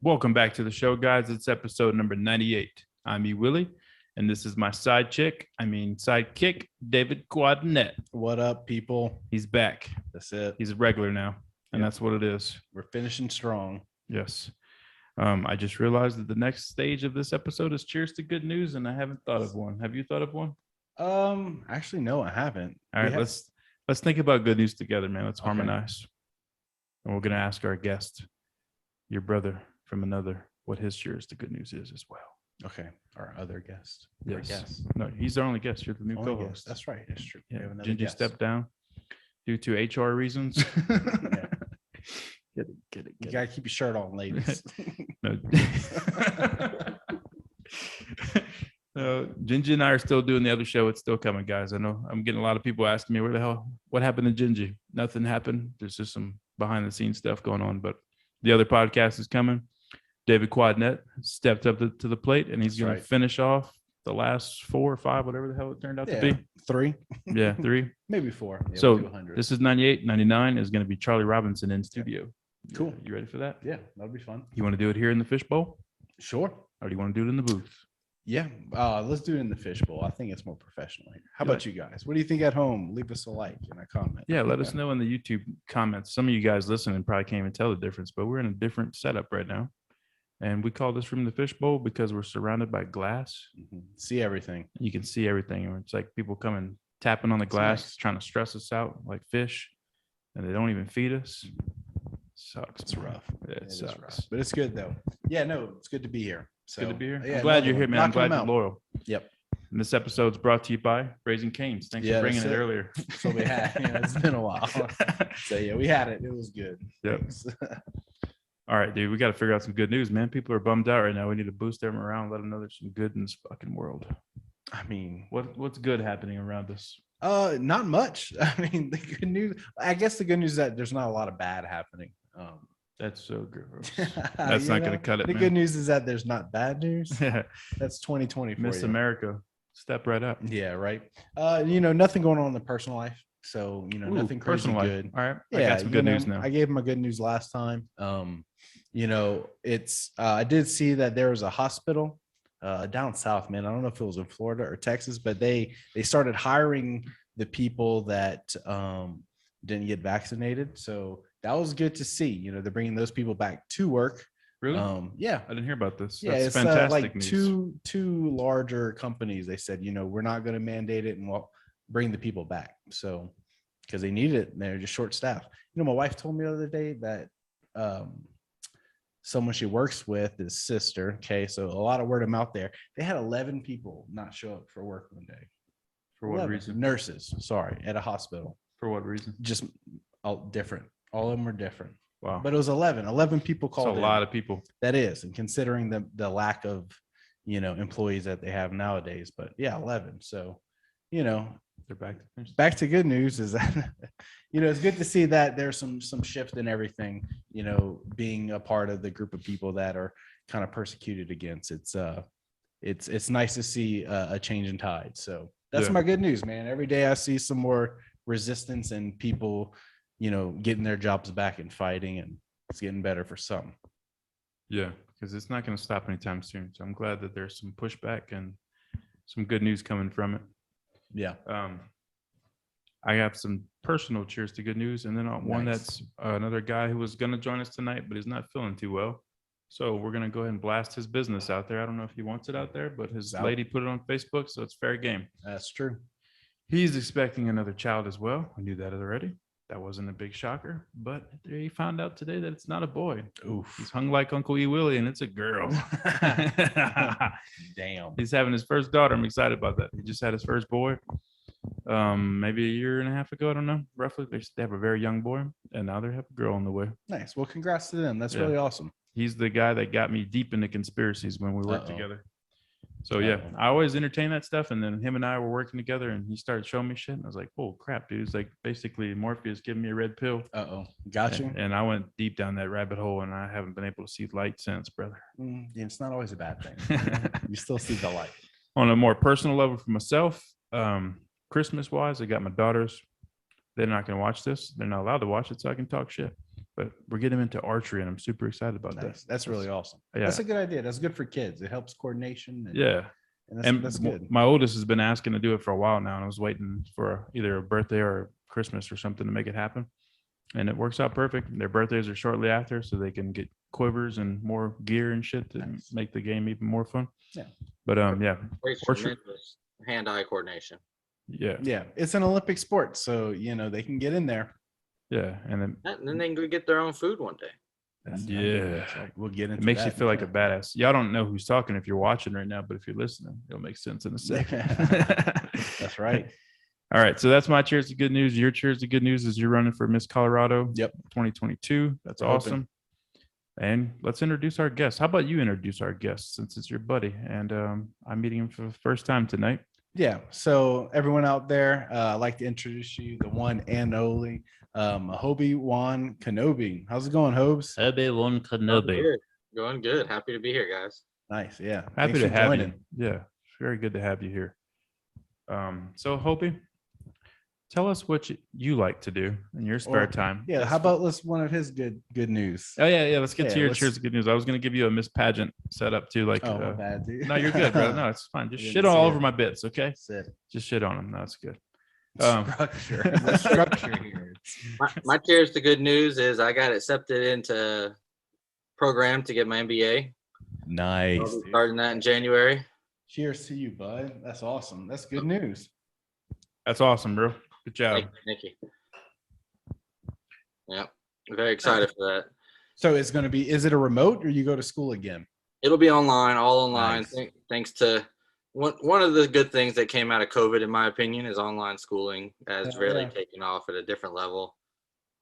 Welcome back to the show, guys. It's episode number 98. I'm E Willy, and this is my sidekick, David Quadnet. What up, people? He's back. That's it. He's a regular now, and that's what it is. We're finishing strong. Yes. I just realized that the next stage of this episode is cheers to good news, and I haven't thought of one. Have you thought of one? Actually, no, I haven't. All right, let's think about good news together, man. Let's harmonize. And we're gonna ask our guest, your brother from another, what his cheers to good news is as well. Okay, our other guest. Yes. No, he's our only guest. You're the new co-host. Guest. That's right. That's true. Yeah. Gingy stepped down due to HR reasons. Yeah. Get it. You gotta keep your shirt on, ladies. No. Gingy and I are still doing the other show. It's still coming, guys. I know I'm getting a lot of people asking me what happened to Gingy. Nothing happened. There's just some behind the scenes stuff going on, but the other podcast is coming. David Quadnet stepped up to the plate, and he's going to finish off the last 4 or 5, whatever the hell it turned out to be. 3. Yeah, 3. Maybe 4. Yeah, so this is 98. 99 is going to be Charlie Robinson in studio. Cool. You ready for that? Yeah, that'll be fun. You want to do it here in the fishbowl? Sure. Or do you want to do it in the booth? Yeah, let's do it in the fishbowl. I think it's more professional here. How about you guys? What do you think at home? Leave us a like and a comment. Yeah, let us know in the YouTube comments. Some of you guys listening probably can't even tell the difference, but we're in a different setup right now. And we call this room the fishbowl because we're surrounded by glass. Mm-hmm. See everything. You can see everything. And it's like people coming, tapping on the glass, trying to stress us out like fish, and they don't even feed us. Sucks. It's rough. It sucks. Rough. But it's good though. Yeah, no, it's good to be here. So, good to be here. Yeah, I'm glad you're here, man. I'm glad you're loyal. Yep. And this episode's brought to you by Raising Cane's. Thanks for bringing it earlier. So we had, it's been a while. So yeah, we had it. It was good. Yep. All right, dude, we got to figure out some good news, man. People are bummed out right now. We need to boost them around, let them know there's some good in this fucking world. I mean, what's good happening around us? Not much. I mean, the good news, I guess the good news is that there's not a lot of bad happening. That's so gross. That's not going to cut it. The good news is that there's not bad news. That's 2020 for Miss America. Step right up. Yeah, right. Nothing going on in the personal life. So, nothing crazy good. All right. Yeah, I got some good news now. I gave him a good news last time. It's I did see that there was a hospital down south, man. I don't know if it was in Florida or Texas, but they started hiring the people that didn't get vaccinated. So that was good to see. They're bringing those people back to work. Really? Yeah. I didn't hear about this. Yeah, that's fantastic news. Two larger companies. They said, we're not going to mandate it and we'll bring the people back. So because they need it, and they're just short staffed. My wife told me the other day that someone she works with, his sister. Okay, so a lot of word of mouth there. They had 11 people not show up for work one day. For what reason? Nurses, at a hospital. For what reason? Just all different. All of them are different. Wow. But it was 11. 11 people called. That's a lot of people. That is, and considering the lack of, employees that they have nowadays. But yeah, 11. So, they're back to good news is that, it's good to see that there's some shift in everything, being a part of the group of people that are kind of persecuted against. It's nice to see a change in tide. So that's my good news, man. Every day I see some more resistance and people, getting their jobs back and fighting, and it's getting better for some. Yeah, because it's not going to stop anytime soon. So I'm glad that there's some pushback and some good news coming from it. Yeah. I have some personal cheers to good news, and then one that's another guy who was going to join us tonight, but he's not feeling too well. So we're going to go ahead and blast his business out there. I don't know if he wants it out there, but his lady put it on Facebook, so it's fair game. That's true. He's expecting another child as well. I knew that already. That wasn't a big shocker, but he found out today that it's not a boy. Oof. He's hung like Uncle E Willy, and it's a girl. Damn. He's having his first daughter. I'm excited about that. He just had his first boy maybe a year and a half ago. I don't know. Roughly, they have a very young boy, and now they have a girl on the way. Nice. Well, congrats to them. That's really awesome. He's the guy that got me deep into conspiracies when we worked together. So yeah, I always entertain that stuff. And then him and I were working together, and he started showing me shit. And I was like, "Oh crap, dude!" It's like basically Morpheus giving me a red pill. Got you. And I went deep down that rabbit hole, and I haven't been able to see light since, brother. Yeah, it's not always a bad thing. You still see the light. On a more personal level for myself, Christmas wise, I got my daughters. They're not going to watch this. They're not allowed to watch it, so I can talk shit. but we're getting him into archery, and I'm super excited about that. That's really awesome. Yeah. That's a good idea. That's good for kids. It helps coordination. Yeah. And that's good. My oldest has been asking to do it for a while now, and I was waiting for either a birthday or Christmas or something to make it happen. And it works out perfect. Their birthdays are shortly after, so they can get quivers and more gear and shit to make the game even more fun. Yeah. But yeah. Tremendous hand-eye coordination. Yeah. Yeah. It's an Olympic sport, so they can get in there. Yeah. And then they can go get their own food one day. Yeah. We'll get into it makes that you feel like a badass. Y'all don't know who's talking if you're watching right now, but if you're listening, it'll make sense in a second. That's right. All right. So that's my cheers to good news. Your cheers to good news is you're running for Miss Colorado. Yep. 2022. That's awesome. And let's introduce our guest. How about you introduce our guest since it's your buddy? And I'm meeting him for the first time tonight. Yeah. So everyone out there, I'd like to introduce you, the one and only Hobie Juan Canobie. How's it going, Hobes? Hobie Juan Canobie. Going good. Happy to be here, guys. Nice. Yeah. Happy Thanks to for have joining. you. Yeah. Very good to have you here. So Hobie, tell us what you like to do in your spare time. Yeah. How about one of his good news? Oh yeah. Let's get to your let's- cheers to good news. I was going to give you a Miss Pageant setup too. Like, Oh, my bad, dude. no, you're good, bro. No, it's fine. Just I shit didn't all see over it. my bits, okay? That's it. Just shit on them. That's good. Structure. The structure here. My cheers to good news is I got accepted into program to get my MBA. Nice. I'll be dude. starting that in January. Cheers to you, bud. That's awesome. That's good news. That's awesome, bro. Good job. Thank you. Yeah, very excited for that. So it's going to be, is it a remote or you go to school again? It'll be online, all online. Nice. Thanks to one of the good things that came out of COVID, in my opinion, is online schooling has Yeah, really yeah. taken off at a different level.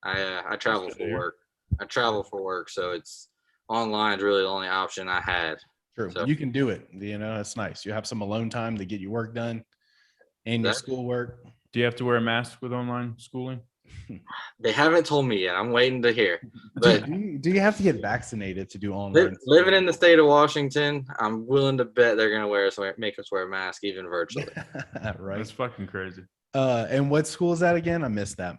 I travel good to for hear. work. I travel for work, so it's online is really the only option I had. True. So- You can do it. It's nice. You have some alone time to get your work done and your Exactly. schoolwork. Do you have to wear a mask with online schooling? They haven't told me yet. I'm waiting to hear. But Do you have to get vaccinated to do online? living in the state of Washington, I'm willing to bet they're gonna make us wear a mask even virtually. Right. That's fucking crazy. And what school is that again? I missed that.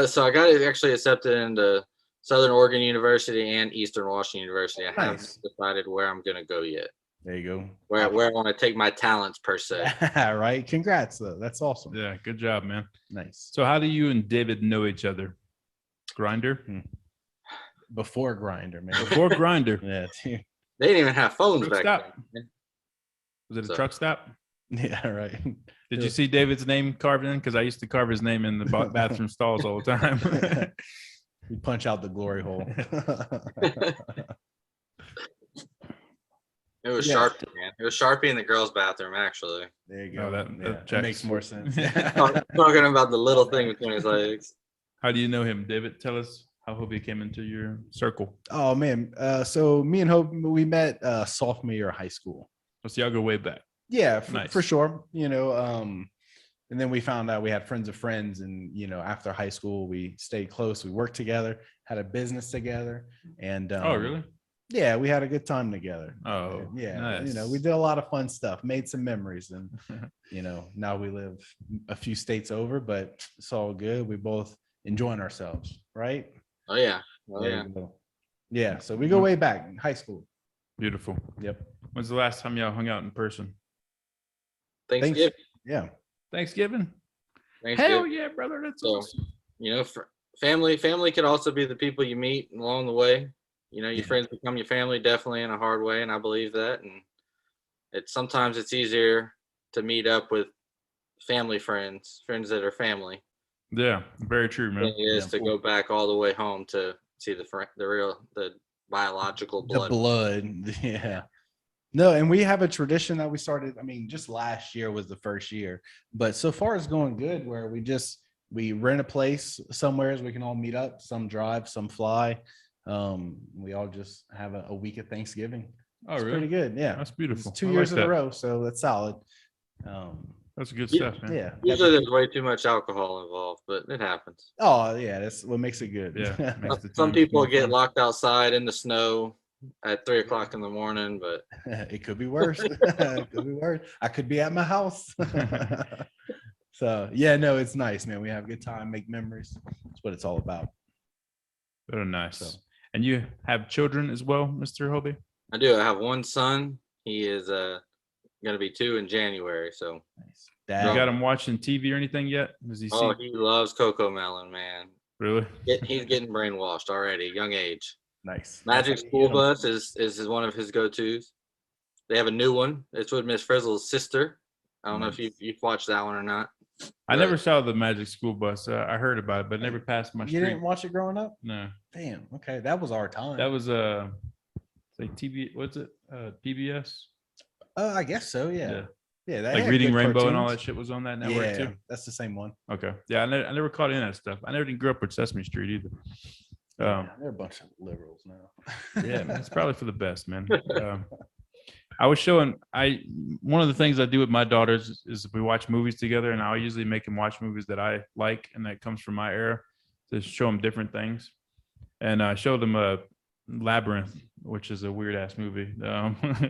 So I got it actually accepted into Southern Oregon University and Eastern Washington University. I Nice. haven't decided where I'm gonna go yet. There you go. Where I want to take my talents per se. Right. Congrats, though. That's awesome. Yeah, good job, man. Nice. So how do you and David know each other? Grinder? Before Grinder, man. Before Grinder. Yeah. Dude. They didn't even have phones Truck back stop. then. Was it a So- truck stop? Yeah. Right. Did you see David's name carved in? Because I used to carve his name in the bathroom stalls all the time. You punch out the glory hole. It was Yeah. Sharpie, man. It was Sharpie in the girls' bathroom, actually. There you go. Oh, that That makes checks. more sense. Talking about the little thing between his legs. How do you know him, David? Tell us how Hobie came into your circle. Oh man. So me and Hope, we met sophomore year of high school. So y'all go way back. Yeah, Nice. for sure. And then we found out we had friends of friends, and after high school we stayed close. We worked together, had a business together, and Oh, really? Yeah, we had a good time together. Oh, Yeah, nice. we did a lot of fun stuff, made some memories, and now we live a few states over, but it's all good. We both enjoying ourselves, right? Oh yeah. Oh There yeah. you go. Yeah, so we go way back in high school. Beautiful. Yep. When's the last time y'all hung out in person? Thanksgiving. Yeah. Thanksgiving? Hell Thanksgiving. yeah, brother. That's So- awesome. For family could also be the people you meet along the way. Your Yeah. friends become your family, definitely in a hard way, and I believe that. And sometimes it's easier to meet up with family friends that are family, Yeah, very true, than man. it is Yeah, to cool. go back all the way home to see the biological blood. The blood. Yeah. No, and we have a tradition that we started. I mean, just last year was the first year, but so far it's going good where we rent a place somewhere as we can all meet up. Some drive, some fly. We all just have a week of Thanksgiving. Oh, It's really? pretty good. Yeah. That's beautiful. It's 2 I years like in a that. row, so that's solid. That's good Yeah. stuff, man. Yeah. Usually there's way too much alcohol involved, but it happens. Oh, yeah. That's what makes it good. Yeah, makes the Some times people more get fun. locked outside in the snow at 3:00 in the morning, but It could be worse. It could be worse. I could be at my house. So yeah, no, it's nice, man. We have a good time, make memories. That's what it's all about. Very nice. So- And you have children as well, Mr. Hobie? I do. I have one son. He is gonna be 2 in January. So Nice. You Dad, got him watching TV or anything yet? Does he see? he loves Coco Melon, man. Really? He's getting brainwashed already, young age. nice. Magic That's how you School get 'em. Bus is one of his go-tos. They have a new one. It's with Miss Frizzle's sister. I don't know if Nice. you've watched that one or not. I never saw the Magic School Bus. I heard about it, but it never passed my You street. didn't watch it growing up? No, Damn. Okay, that was our time. that was like TV. What's it? PBS. I guess so. Yeah. Yeah. That Like had Reading good Rainbow and all cartoons. that shit was on that network Yeah, too. that's the same one. Okay. Yeah, I never caught in that stuff. I never didn't grow up with Sesame Street either. They're a bunch of liberals now. Yeah, man, it's probably for the best, man. I was showing one of the things I do with my daughters is we watch movies together, and I'll usually make them watch movies that I like and that comes from my era to show them different things. And I showed them a Labyrinth, which is a weird ass movie.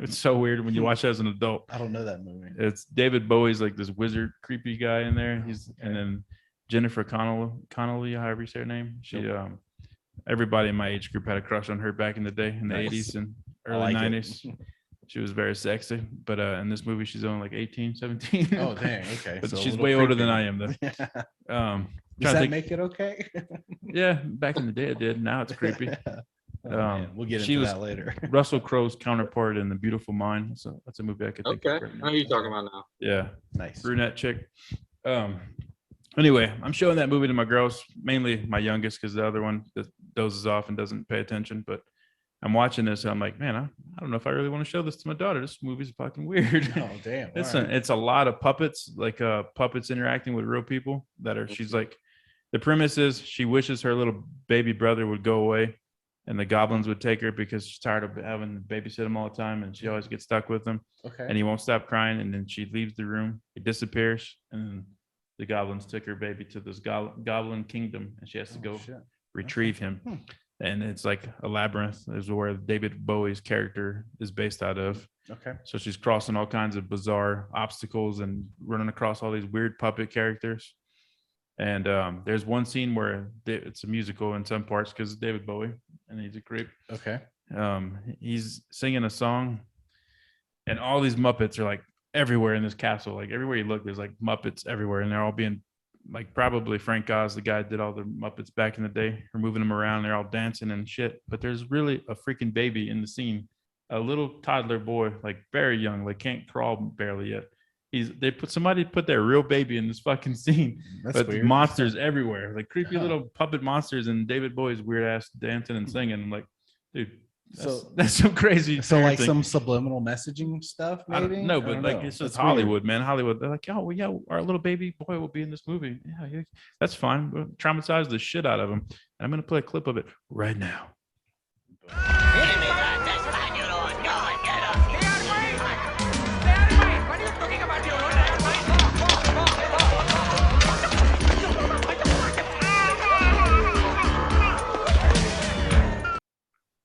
It's so weird when you watch it as an adult. I don't know that movie. It's David Bowie's like this wizard creepy guy in there. And then Jennifer Connelly, however you say her name. She everybody in my age group had a crush on her back in the day in the Nice. 80s and I early like it. 90s. She was very sexy, but in this movie she's only like 18, 17. Oh, dang. Okay. But so a she's little way older than creepy. I am though. Does Trying to that think- make it okay? yeah, back in the day it did. Now it's creepy. Oh, man. We'll get she into was- that later. Russell Crowe's counterpart in The Beautiful Mind. So that's a movie I could think Okay, of. right I now. know who you're talking about now. Yeah, Nice. brunette chick. Anyway, I'm showing that movie to my girls, mainly my youngest, because the other one that dozes off and doesn't pay attention. But I'm watching this and I'm like, man, I don't know if I really want to show this to my daughter. This movie's fucking weird. Oh, damn. It's All right. it's a lot of puppets, like puppets interacting with real people that are. She's like, the premise is she wishes her little baby brother would go away, and the goblins would take her because she's tired of having to babysit him all the time, and she always gets stuck with him. Okay. And he won't stop crying, and then she leaves the room. He disappears, and the goblins took her baby to this goblin kingdom, and she has to Oh, go shit. retrieve him. Hmm. And it's like a labyrinth is where David Bowie's character is based out of. Okay. So she's crossing all kinds of bizarre obstacles and running across all these weird puppet characters. And there's one scene where it's a musical in some parts because it's David Bowie and he's a creep. Okay. He's singing a song, and all these Muppets are like everywhere in this castle. Like everywhere you look, there's like Muppets everywhere, and they're all being like, probably Frank Oz, the guy that did all the Muppets back in the day, are moving them around. They're all dancing and shit. But there's really a freaking baby in the scene, a little toddler boy, like very young, like can't crawl barely yet. Somebody put their real baby in this fucking scene. That's But weird. monsters everywhere, like creepy Huh. little puppet monsters, and David Bowie's weird ass dancing and singing. I'm like, dude, So- that's some crazy. So like parenting. some subliminal messaging stuff, I maybe? don't know, I but don't like know. it's just That's weird. Hollywood, man. Hollywood. They're like, oh, well, yeah, our little baby boy will be in this movie. Yeah, that's fine. We'll traumatize the shit out of him. And I'm gonna play a clip of it right now.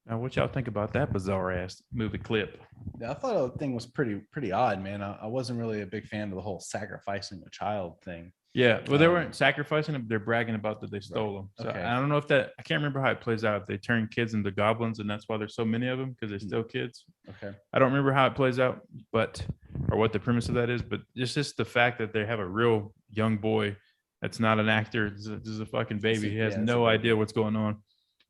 Now, what y'all think about that bizarre ass movie clip? Yeah, I thought the thing was pretty odd, man. I wasn't really a big fan of the whole sacrificing a child thing. Yeah, well, they Um, weren't sacrificing them; they're bragging about that they stole them. So Okay. I don't know if that. I can't remember how it plays out. If they turn kids into goblins, and that's why there's so many of them because they're still kids. Okay. I don't remember how it plays out, but or what the premise of that is. But it's just the fact that they have a real young boy that's not an actor. This is a fucking baby. He has Yeah, it's a no baby. idea what's going on,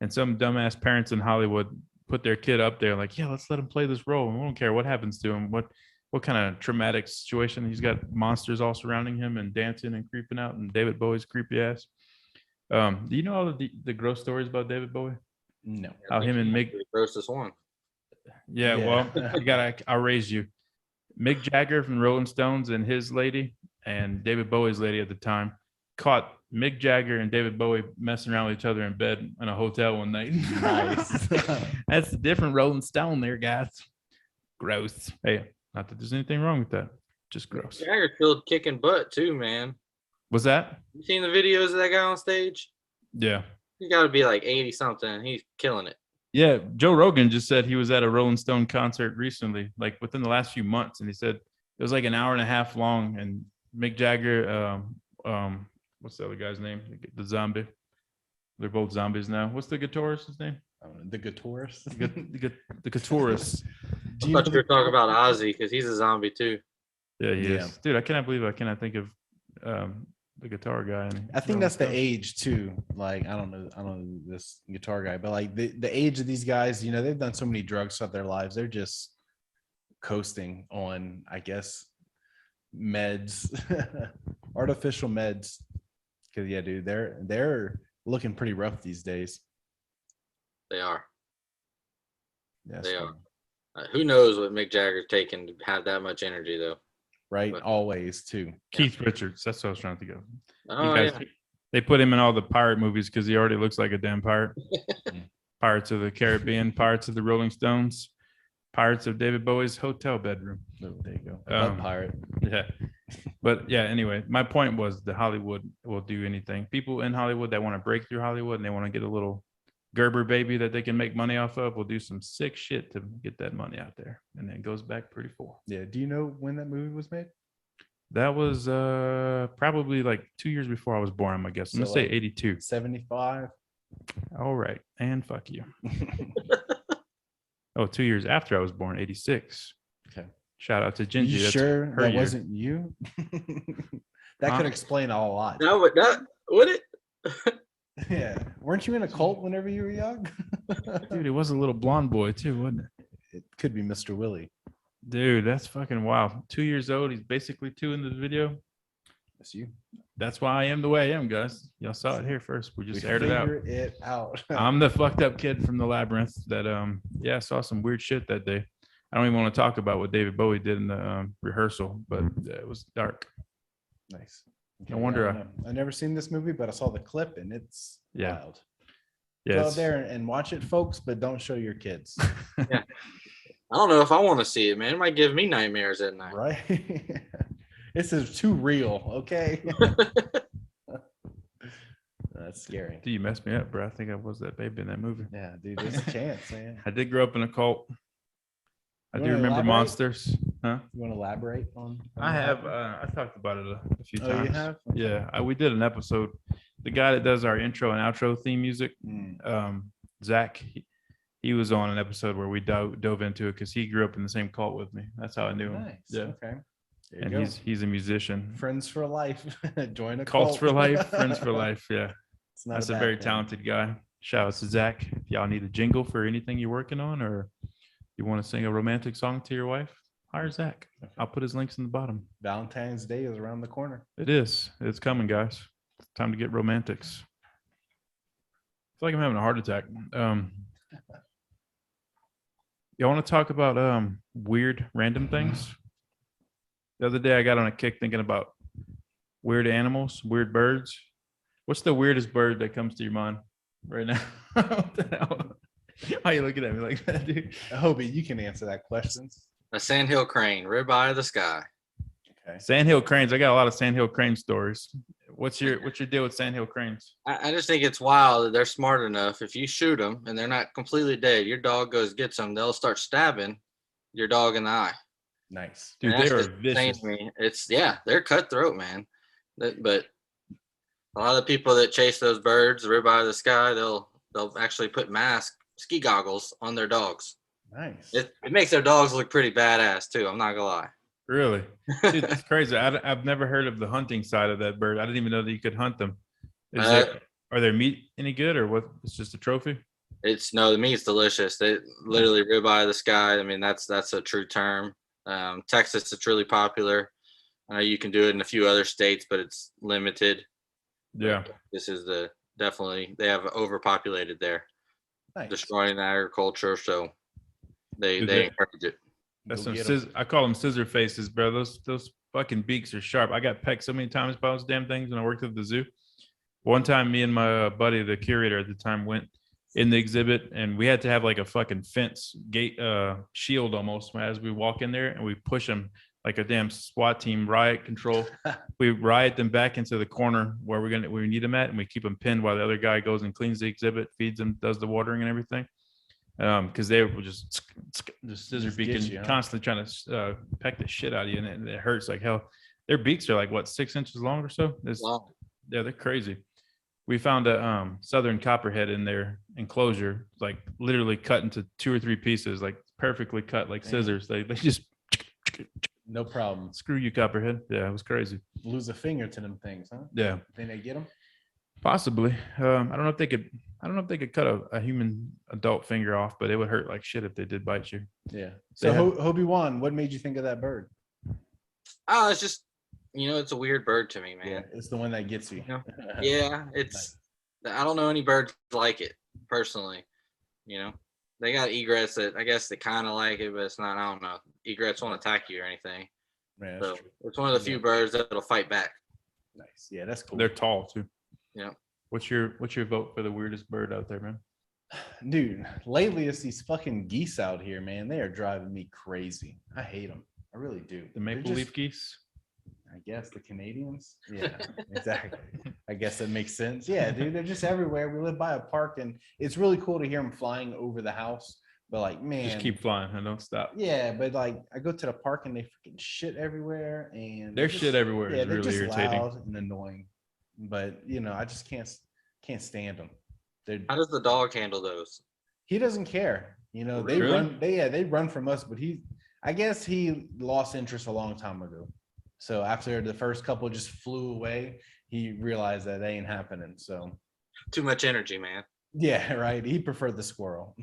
and some dumbass parents in Hollywood put their kid up there like, yeah, let's let him play this role. We don't care what happens to him. What kind of traumatic situation? He's got monsters all surrounding him and dancing and creeping out, and David Bowie's creepy ass. Do you know all of the gross stories about David Bowie? No. How him and Mick? The grossest one. Yeah, Yeah. well, I'll raise you. Mick Jagger from Rolling Stones and his lady, and David Bowie's lady at the time, caught Mick Jagger and David Bowie messing around with each other in bed in a hotel one night. Nice. That's a different Rolling Stone there, guys. Gross. Hey, not that there's anything wrong with that. Just gross. Jagger killed kicking butt too, man. Was that? You seen the videos of that guy on stage? Yeah. He's got to be like 80 something. And he's killing it. Yeah. Joe Rogan just said he was at a Rolling Stone concert recently, like within the last few months. And he said it was like an hour and a half long. And Mick Jagger, what's the other guy's name? The zombie. They're both zombies now. What's the guitarist's name? The guitarist. The guitarist. I thought you were talking about Ozzy because he's a zombie too. Yeah, he Yeah. is. Dude, I cannot believe I cannot think of the guitar guy. I think that's the age too. Like I don't know this guitar guy, but like the age of these guys, you know, they've done so many drugs throughout their lives. They're just coasting on, I guess, meds, artificial meds. Because yeah, dude, they're looking pretty rough these days. They are. Yes, They are. Who knows what Mick Jagger's taking to have that much energy though? right? But- Always too. Keith Richards. That's what I was trying to think of. Oh You guys- yeah. They put him in all the pirate movies because he already looks like a damn pirate. Pirates of the Caribbean, Pirates of the Rolling Stones, Pirates of David Bowie's hotel bedroom. Oh, there you go. Um, Blood pirate. Yeah. But yeah, anyway, my point was that Hollywood will do anything. People in Hollywood that want to break through Hollywood and they want to get a little Gerber baby that they can make money off of will do some sick shit to get that money out there. And then it goes back pretty far. Yeah. Do you know when that movie was made? That was probably like 2 years before I was born, I'm guessing. I'm So, gonna say like, 82. 75. All right. And fuck you. Oh, 2 years after I was born, 86. Okay. Shout out to Gingy. You That's sure her that year. wasn't you? That could explain a lot. No, would it? Yeah. Weren't you in a cult whenever you were young? Dude, it was a little blonde boy too, wasn't it? It could be Mr. Willy. Dude, that's fucking wild. 2 years old. He's basically 2 in the video. That's you. That's why I am the way I am, guys. Y'all saw it here first. We just aired it out. Figure it out. I'm the fucked up kid from the labyrinth that I saw some weird shit that day. I don't even want to talk about what David Bowie did in the rehearsal, but it was dark. Nice. No wonder I don't know. I've never seen this movie, but I saw the clip and it's Yeah. wild. Yeah, Go out it's- there and watch it, folks, but don't show your kids. I don't know if I want to see it, man. It might give me nightmares at night. Right? This is too real. Okay. That's scary. Dude, you messed me up, bro. I think I was that baby in that movie. Yeah, dude, there's a chance, man. I did grow up in a cult. I You do wanna remember elaborate? monsters. Huh? You want to elaborate on? I have. I talked about it a few Oh, times. you have? Okay. Yeah, we did an episode. The guy that does our intro and outro theme music, Zach, he was on an episode where we dove into it because he grew up in the same cult with me. That's how I knew him. Nice. Yeah, Okay. There you and go. he's a musician. Friends for life. Join a Cults cult. for life, friends for life. Yeah, It's not that's a bad very thing. talented guy. Shout out to Zach. If y'all need a jingle for anything you're working on, or you want to sing a romantic song to your wife, hire Zach. Okay. I'll put his links in the bottom. Valentine's Day is around the corner. It is. It's coming, guys. It's time to get romantics. I feel like I'm having a heart attack. You want to talk about weird random things? The other day I got on a kick thinking about weird animals, weird birds. What's the weirdest bird that comes to your mind right now? What the hell? Why are you looking at me like that, dude? Hobie, you can answer that question. A sandhill crane, ribeye of the sky. Okay. Sandhill Cranes. I got a lot of Sandhill Crane stories. What's your deal with Sandhill Cranes? I just think it's wild that they're smart enough. If you shoot them and they're not completely dead, your dog goes gets them. They'll start stabbing your dog in the eye. Nice. Dude, And they that's are just insane vicious. to me. They're cutthroat, man. But a lot of the people that chase those birds, ribeye of the sky, they'll actually put ski goggles on their dogs. Nice. It makes their dogs look pretty badass too. I'm not gonna lie. Really? Dude, that's crazy. I've never heard of the hunting side of that bird. I didn't even know that you could hunt them. Are their meat any good, or what? It's just a trophy? The meat's delicious. They literally ribeye of the sky. I mean, that's a true term. Texas, it's really popular. I know you can do it in a few other states, but it's limited. Yeah. This is definitely they have overpopulated there, Nice. destroying the agriculture. So they Dude, they- encourage it. That's Go some get 'em. I call them scissor faces, bro. Those fucking beaks are sharp. I got pecked so many times by those damn things when I worked at the zoo. One time, me and my buddy, the curator at the time, went in the exhibit, and we had to have like a fucking fence gate, shield almost as we walk in there, and we push them like a damn SWAT team, riot control. We riot them back into the corner where we need them at, and we keep them pinned while the other guy goes and cleans the exhibit, feeds them, does the watering and everything. Because they were just scissor Just get beaking, you, huh? constantly trying to peck the shit out of you, and it hurts like hell. Their beaks are like what, 6 inches long or so? Wow. Yeah, they're crazy. We found a southern copperhead in their enclosure, like literally cut into 2 or 3 pieces, like perfectly cut, like scissors. They just No problem. screw you, copperhead. Yeah, it was crazy. Lose a finger to them things, huh? Yeah, Think they get them? possibly. I don't know if they could. I don't know if they could cut a human adult finger off, but it would hurt like shit if they did bite you. Yeah. They So have- Hobie Juan, what made you think of that bird? Oh, it's just, it's a weird bird to me, man. It's the one that gets you. Yeah, it's. I don't know any birds like it personally. They got egrets that I guess they kind of like it, but it's not. I don't know. Egrets won't attack you or anything. Man, So that's true. it's one of the few birds that'll fight back. Nice. Yeah, that's cool. They're tall too. Yeah. What's your vote for the weirdest bird out there, man? Dude, lately it's these fucking geese out here, man. They are driving me crazy. I hate them. I really do. The maple They're leaf just- geese. I guess the Canadians. Yeah, exactly. I guess that makes sense. Yeah, dude, they're just everywhere. We live by a park, and it's really cool to hear them flying over the house. But like, man, Just keep flying and don't stop. Yeah, but like, I go to the park and they freaking shit everywhere, and There's shit everywhere. Yeah, It's they're really just irritating. loud and annoying. But I just can't stand them. How does the dog handle those? He doesn't care. They Really? run. They run from us, but I guess he lost interest a long time ago. So after the first couple just flew away, he realized that they ain't happening. So Too much energy, man. yeah, right. He preferred the squirrel.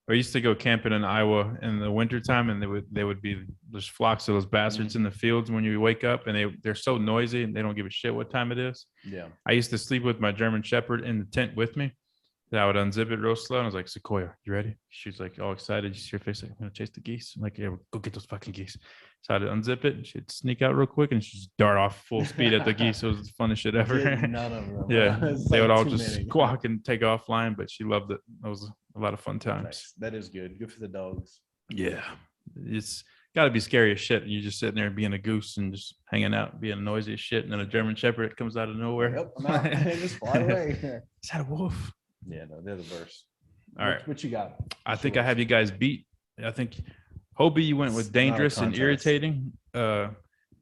I used to go camping in Iowa in the wintertime, and they would be just flocks of those bastards in the fields when you wake up, and they're so noisy and they don't give a shit what time it is. Yeah. I used to sleep with my German Shepherd in the tent with me. And I would unzip it real slow, and I was like, "Sequoia, you ready?" She's like all excited. You see her face like, "I'm gonna chase the geese." I'm like, "Yeah, go get those fucking geese." So I'd unzip it, and she'd sneak out real quick, and she'd just dart off full speed at the geese. It was the funnest shit ever. Get none of them. Yeah, It's they like would all too just many. squawk and take off flying, but she loved it. That was a lot of fun times. Nice. That is good. Good for the dogs. Yeah, it's got to be scary as shit. You just sitting there being a goose and just hanging out, being noisy as shit, and then a German Shepherd comes out of nowhere. Yep, I'm out. Just fly away. Is that a wolf? Yeah, no, they're the worst. All right, What you got? I think I have you guys beat. I think Hobie, you went with It's not a dangerous and contest. irritating.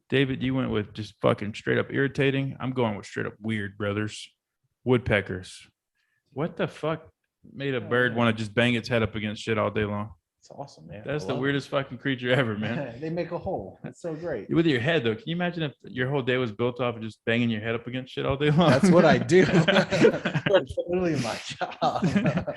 David, you went with just fucking straight up irritating. I'm going with straight up weird, brothers. Woodpeckers. What the fuck made a bird want to just bang its head up against shit all day long? It's awesome, man. That's I the love weirdest fucking creature ever, man. it. They make a hole. That's so great. With your head, though, can you imagine if your whole day was built off of just banging your head up against shit all day long? That's what I do. It's literally my job.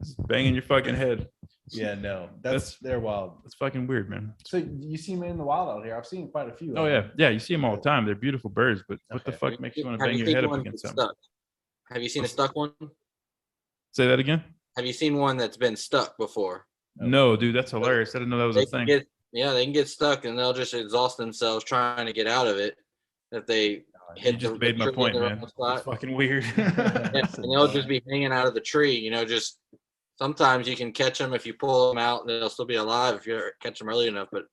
Just banging your fucking head. Yeah, no, That's- they're wild. It's fucking weird, man. So you see them in the wild out here? I've seen quite a few. Oh of yeah, them. yeah. You see them all the time. They're beautiful birds, but what the Okay. fuck makes you want to Have bang you your seen head up one against that's something? stuck? Have you seen a stuck one? Say that again. Have you seen one that's been stuck before? No, dude, that's hilarious. I didn't know that was a They can thing. they can get stuck and they'll just exhaust themselves trying to get out of it. If they hit You just the made my tree in point, the man. wrong It's spot, fucking weird. and they'll just be hanging out of the tree. Just sometimes you can catch them if you pull them out, and they'll still be alive if you catch them early enough. But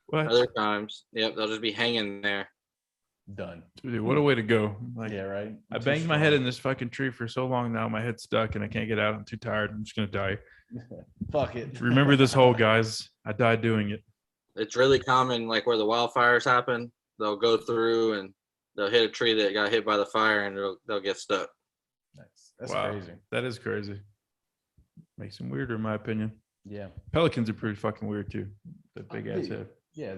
What? other times, they'll just be hanging there. Done. Dude, what a way to go. Like, Yeah, right. I banged my head in this fucking tree for so long now. My head's stuck and I can't get out. I'm too tired. I'm just gonna die. Fuck it. Remember this hole, guys. I died doing it. It's really common, like where the wildfires happen. They'll go through and they'll hit a tree that got hit by the fire, and they'll get stuck. Nice. That's Wow. crazy. That is crazy. Makes them weirder, in my opinion. Yeah. Pelicans are pretty fucking weird too. The big ass dude. head. Yeah,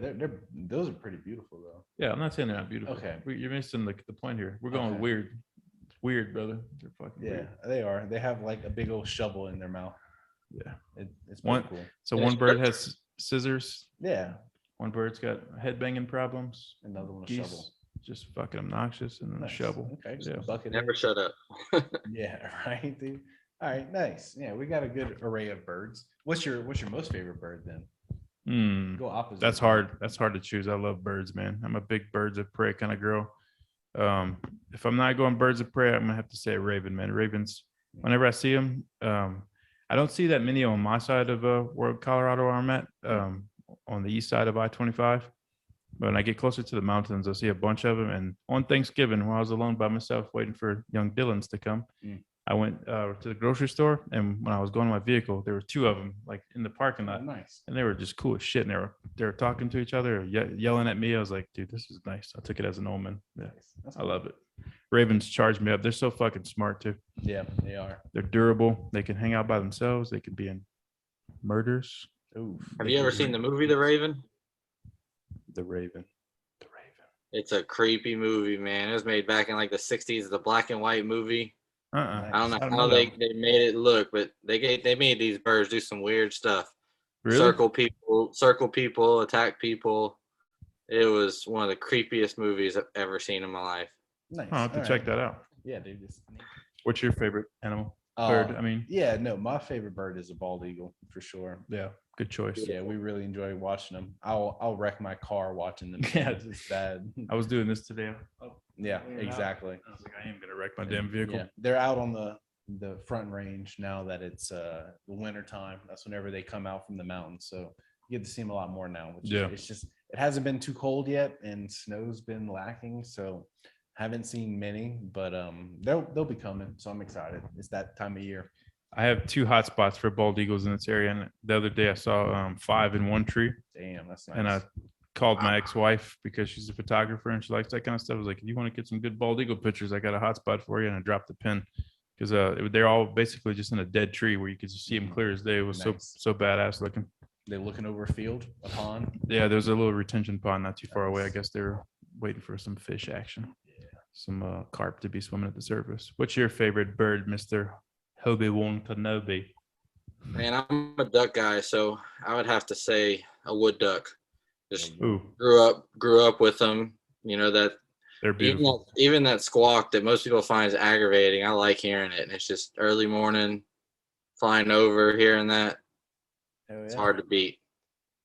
those are pretty beautiful though. Yeah, I'm not saying they're not beautiful. Okay. You're missing the point here. We're going Okay. weird. It's weird, brother. They're fucking Yeah, weird. they are. They have like a big old shovel in their mouth. Yeah. It's One- pretty cool. So Yeah, one it's bird good. has scissors. Yeah. One bird's got head banging problems. Another one, a Geese shovel. just fucking obnoxious, and then Nice. a shovel. Okay. Just Yeah. a bucket. Never shut up. Yeah, right, dude. All right, nice. Yeah, we got a good array of birds. What's your most favorite bird then? Go opposite. That's hard. That's hard to choose. I love birds, man. I'm a big birds of prey kind of girl. If I'm not going birds of prey, I'm gonna have to say a raven, man. Ravens, whenever I see them, I don't see that many on my side of where Colorado where I'm at, on the east side of I-25. But when I get closer to the mountains, I see a bunch of them. And on Thanksgiving, when I was alone by myself waiting for young Dylan's to come, I went to the grocery store, and when I was going to my vehicle, there were two of them like in the parking Oh, lot, nice. and they were just cool as shit. And they were talking to each other, yelling at me. I was like, dude, this is nice. I took it as an omen. Yeah, Nice. That's I love it. Ravens charge me up. They're so fucking smart too. Yeah, they are. They're durable. They can hang out by themselves. They can be in murders. Oof. Have you ever seen the movie The Raven? The Raven? The Raven. It's a creepy movie, man. It was made back in like the 60s, the black and white movie. Uh-uh. I don't know I don't how know they that. made it look, but they made these birds do some weird stuff. Really? Circle people, attack people. It was one of the creepiest movies I've ever seen in my life. Nice. I'll have to All check right. that out. Yeah, dude. It's neat. What's your favorite animal? Bird, I mean. Yeah, no, my favorite bird is a bald eagle for sure. Yeah, good choice. Yeah, we really enjoy watching them. I'll wreck my car watching them. Yeah. It's bad. I was doing this today. Oh, Yeah, Clear it out. exactly. I was like, I am gonna wreck my damn vehicle. Yeah, they're out on the front range now that it's the winter time. That's whenever they come out from the mountains. So you get to see them a lot more now. Which Yeah. it's just it hasn't been too cold yet, and snow's been lacking. So haven't seen many, but they'll be coming. So I'm excited. It's that time of year. I have 2 hot spots for bald eagles in this area, and the other day I saw 5 in one tree, Damn, that's nice. and I called my ex-wife because she's a photographer and she likes that kind of stuff. I was like, if you want to get some good bald eagle pictures, I got a hot spot for you, and I dropped the pin because they're all basically just in a dead tree where you could just see them clear as day. It was Nice. so badass looking. They're looking over a field, a pond. Yeah, there's a little retention pond not too far away. I guess they're waiting for some fish action. Some carp to be swimming at the surface. What's your favorite bird, Mr. Hobie Juan Canobie? Man, I'm a duck guy, so I would have to say a wood duck. Just Ooh, grew up with them. You know that they're beautiful. even that squawk that most people find is aggravating. I like hearing it, and it's just early morning, flying over, hearing that. Oh, It's yeah. hard to beat.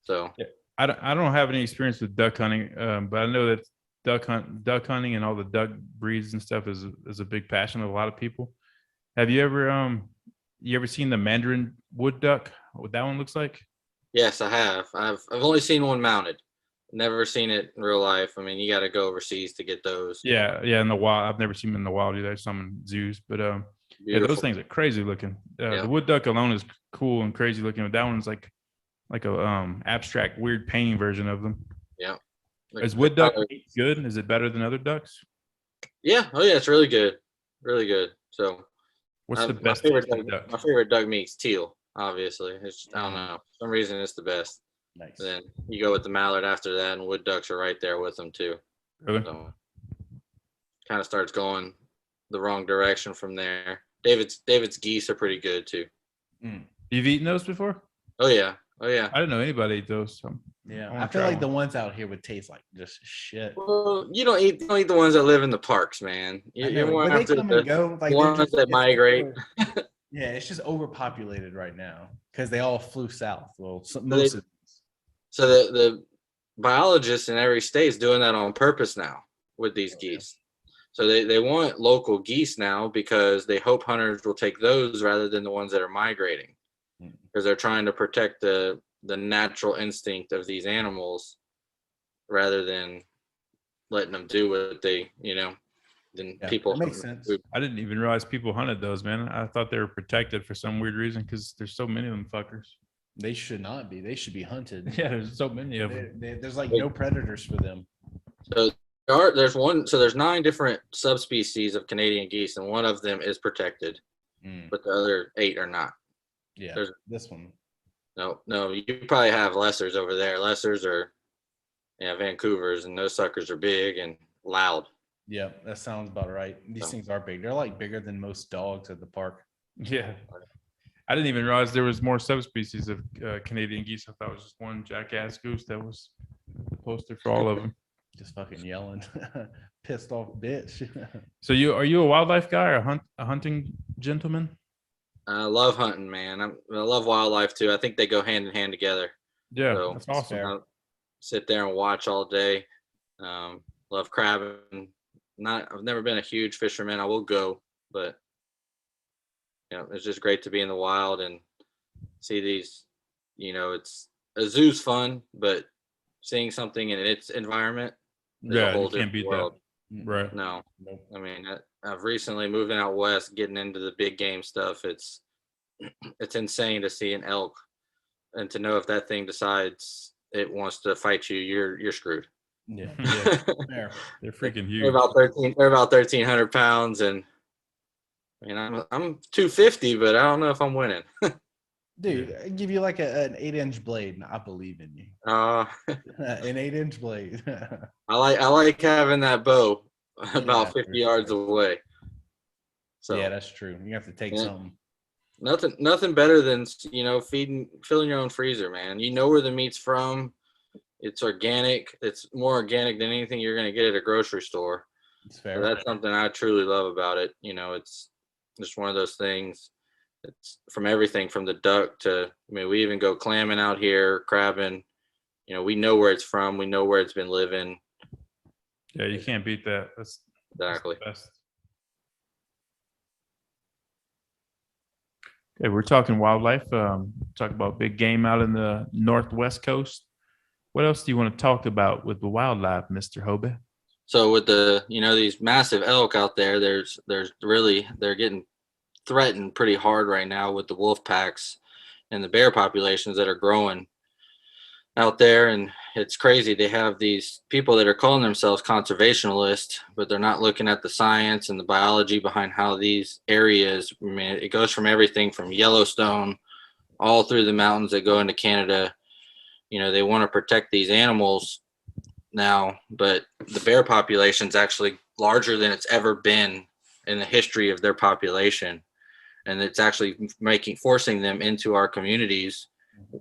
So I don't have any experience with duck hunting, but I know that duck hunting and all the duck breeds and stuff is a big passion of a lot of people. Have you ever seen the Mandarin wood duck? What that one looks like? yes, I have. I've only seen one mounted. Never seen it in real life. I mean, you got to go overseas to get those. Yeah, in the wild. I've never seen them in the wild either. Some in zoos, but yeah, Beautiful. those things are crazy looking. Yeah. The wood duck alone is cool and crazy looking, but that one's like a abstract, weird painting version of them. Yeah. Is wood duck good? Is it better than other ducks? Yeah. Oh yeah, it's really good. Really good. So What's the my best favorite tasting duck, duck? my favorite duck meat's teal, obviously. It's just, I don't know. For some reason it's the best. Nice. Then you go with the mallard after that, and wood ducks are right there with them too. Really? So kind of starts going the wrong direction from there. David's geese are pretty good too. You've eaten those before? Oh yeah. Oh yeah. I didn't know anybody ate those. So Yeah, wanna I feel try like the one. ones out here would taste like just shit. Well, you don't eat the ones that live in the parks, man. I You're know, more but they after come and the go. Like ones they're just, that it's migrate. yeah, it's just overpopulated right now because they all flew south. Well, they- most of So the biologists in every state is doing that on purpose now with these geese. So they want local geese now because they hope hunters will take those rather than the ones that are migrating, because they're trying to protect the natural instinct of these animals rather than letting them do what they, then Yeah, people. that makes sense. I didn't even realize people hunted those, man. I thought they were protected for some weird reason because there's so many of them fuckers. they should not be. They should be hunted. Yeah, there's so many of them. There's like no predators for them. So there's 9 different subspecies of Canadian geese, and one of them is protected, but the other 8 are not. Yeah, There's- this one. No, you probably have lessers over there. Lessers are, Vancouvers, and those suckers are big and loud. Yeah, that sounds about right. These So- things are big. They're like bigger than most dogs at the park. Yeah. I didn't even realize there was more subspecies of Canadian geese. I thought it was just one jackass goose that was the poster for all of them. Just fucking yelling, pissed off bitch. So are you a wildlife guy or a hunting gentleman? I love hunting, man. I love wildlife too. I think they go hand in hand together. Yeah, So, that's awesome. I'll sit there and watch all day. Love crabbing. I've never been a huge fisherman. I will go, but it's just great to be in the wild and see these. It's a zoo's fun, but seeing something in its environment is a Yeah, whole you can't different beat world. that. Right. No, Nope. I mean, I've recently moved out west, getting into the big game stuff. It's insane to see an elk, and to know if that thing decides it wants to fight you, you're screwed. Yeah. Fair. They're freaking They're huge. about 1,300 pounds, and I mean, I'm 250, but I don't know if I'm winning. Dude, I give you like an 8-inch blade, and I believe in you. Uh, An 8-inch blade. I like having that bow about Yeah, 50 for yards sure. away. So Yeah, that's true. You have to take Yeah. something. nothing better than filling your own freezer, man. You know where the meat's from. It's organic. It's more organic than anything you're gonna get at a grocery store. It's So fair. that's something I truly love about it. It's just one of those things. It's from everything from the duck to, I mean, we even go clamming out here, crabbing. We know where it's from. We know where it's been living. Yeah, you can't beat that. That's Exactly. the best. Okay, we're talking wildlife. Talk about big game out in the northwest coast. What else do you want to talk about with the wildlife, Mr. Hobie? So with these massive elk out there, they're getting threatened pretty hard right now with the wolf packs and the bear populations that are growing out there. And it's crazy. They have these people that are calling themselves conservationists, but they're not looking at the science and the biology behind how these areas, I mean, it goes from everything from Yellowstone all through the mountains that go into Canada. They want to protect these animals now, but the bear population is actually larger than it's ever been in the history of their population. And it's actually forcing them into our communities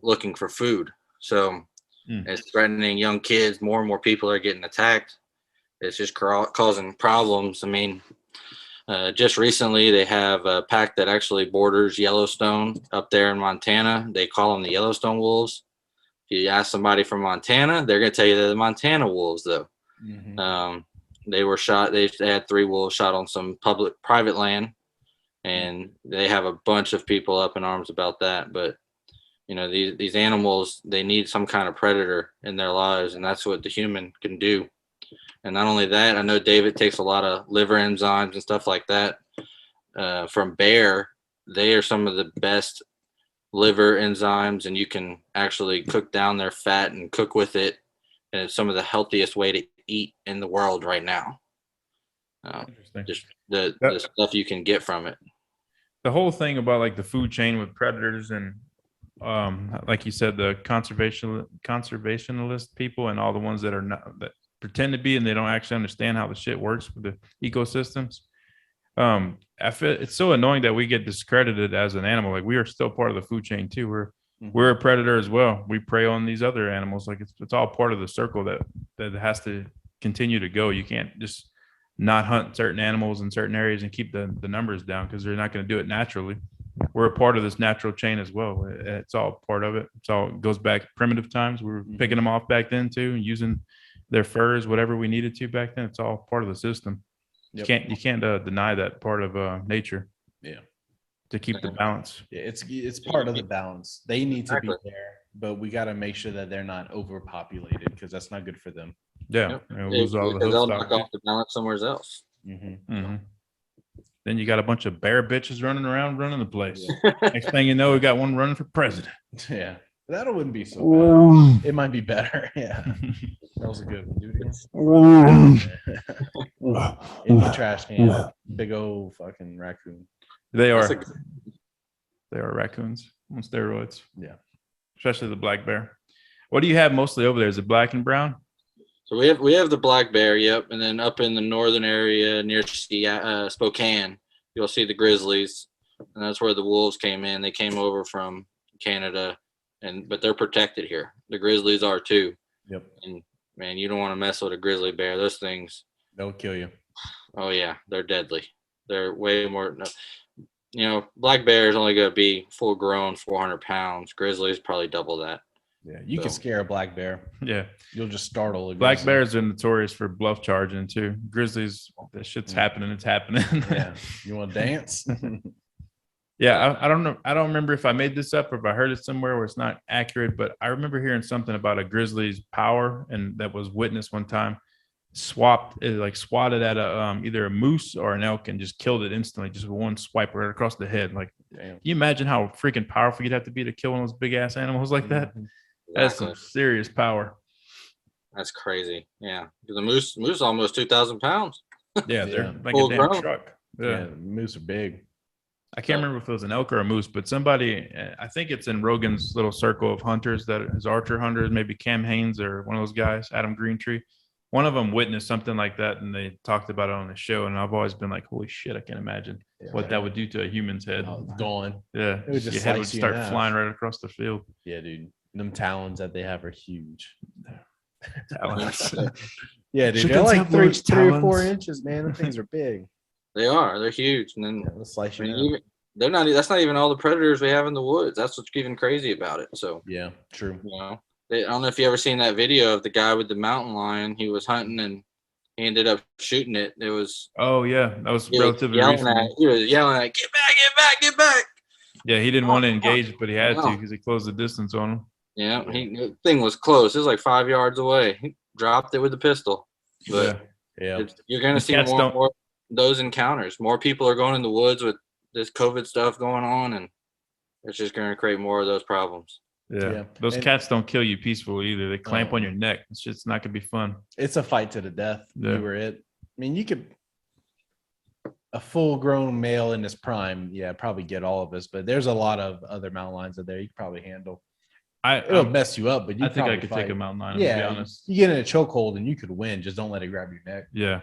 looking for food. So it's threatening young kids. More and more people are getting attacked. It's just causing problems. I mean, just recently they have a pack that actually borders Yellowstone up there in Montana. They call them the Yellowstone wolves. If you ask somebody from Montana, they're going to tell you they're the Montana wolves, though. Mm-hmm. They were shot. They had 3 wolves shot on some private land, and they have a bunch of people up in arms about that. But these animals, they need some kind of predator in their lives, and that's what the human can do. And not only that, I know David takes a lot of liver enzymes and stuff like that from bear. They are some of the best liver enzymes, and you can actually cook down their fat and cook with it, and it's some of the healthiest way to eat in the world right now. Interesting. Just the stuff you can get from it. The whole thing about like the food chain with predators and like you said, the conservationalist people and all the ones that are not, that pretend to be, and they don't actually understand how the shit works with the ecosystems. I feel it's so annoying that we get discredited as an animal. Like we are still part of the food chain too. We're a predator as well. We prey on these other animals. Like it's all part of the circle that has to continue to go. You can't just not hunt certain animals in certain areas and keep the numbers down because they're not going to do it naturally. We're a part of this natural chain as well. It's all part of it. It goes back primitive times. We were picking them off back then too, and using their furs, whatever we needed to back then. It's all part of the system. Yep. You can't deny that part of nature. Yeah. To keep the balance. Yeah, it's part of the balance. They need to be there, but we got to make sure that they're not overpopulated because that's not good for them. Yeah, lose all the they'll knock off the balance somewhere else. Mm-hmm. Then you got a bunch of bear bitches running around, running the place. Next thing you know, we got one running for president. Yeah, that wouldn't be so bad. It might be better. Yeah, that was a good one, dude. In the trash can, big old fucking raccoon. They are raccoons on steroids. Yeah, especially the black bear. What do you have mostly over there? Is it black and brown? So we have the black bear, yep, and then up in the northern area near Spokane, you'll see the grizzlies, and that's where the wolves came in. They came over from Canada, but they're protected here. The grizzlies are too. Yep. And man, you don't want to mess with a grizzly bear. Those things, they'll kill you. Oh yeah, they're deadly. They're way more. Black bear is only going to be full grown, 400 pounds. Grizzlies probably double that. Yeah, you can scare a black bear. Yeah, you'll just startle a grizzly. Black bears are notorious for bluff charging too. Grizzlies, that shit's happening. It's happening. Yeah, you want to dance? Yeah, I don't know. I don't remember if I made this up or if I heard it somewhere where it's not accurate, but I remember hearing something about a grizzly's power, and that was witnessed one time. Swatted at either a moose or an elk and just killed it instantly, just with one swipe right across the head. Like, damn. Can you imagine how freaking powerful you'd have to be to kill one of those big ass animals like that? That's some serious power. That's crazy. Yeah. The moose is almost 2,000 pounds. Yeah, they're Yeah. like a Full damn grown. truck. Yeah, moose are big. I can't remember if it was an elk or a moose, but somebody, I think it's in Rogan's little circle of hunters that is archer hunters, maybe Cam Haynes or one of those guys, Adam Greentree. One of them witnessed something like that and they talked about it on the show. And I've always been like, holy shit, I can't imagine what that would do to a human's head. Oh, it's gone. Yeah. It would just your head would slice you in start half. flying right across the field. Yeah, dude. Them talons that they have are huge. Talons. Yeah, dude. Chickens They're like have 3 large or 4 talons. inches, man. Them things are big. They are. They're huge. And then Yeah, they'll slice you I mean, down. even, they're not. That's not even all the predators we have in the woods. That's what's even crazy about it. So Yeah, true. you know, I don't know if you ever seen that video of the guy with the mountain lion. He was hunting and he ended up shooting it. It was Oh, yeah. That was he was relatively yelling recently. at. He was yelling at, "Get back! Get back! Get back!" Yeah, he didn't want to engage, but he had to Wow. because he closed the distance on him. Yeah, the thing was close. It was like 5 yards away. He dropped it with the pistol. But Yeah. you're going to see cats more don't- and more those encounters. More people are going in the woods with this COVID stuff going on, and it's just going to create more of those problems. Yeah. Those And- cats don't kill you peacefully either. They clamp on your neck. It's just not going to be fun. It's a fight to the death. Yeah. You were it. I mean, you could a full-grown male in his prime, probably get all of us. But there's a lot of other mountain lions out there you could probably handle. It'll mess you up, but you I think I probably could fight. take a mountain lion, Yeah, to be honest. you get in a chokehold and you could win. Just don't let it grab your neck. Yeah.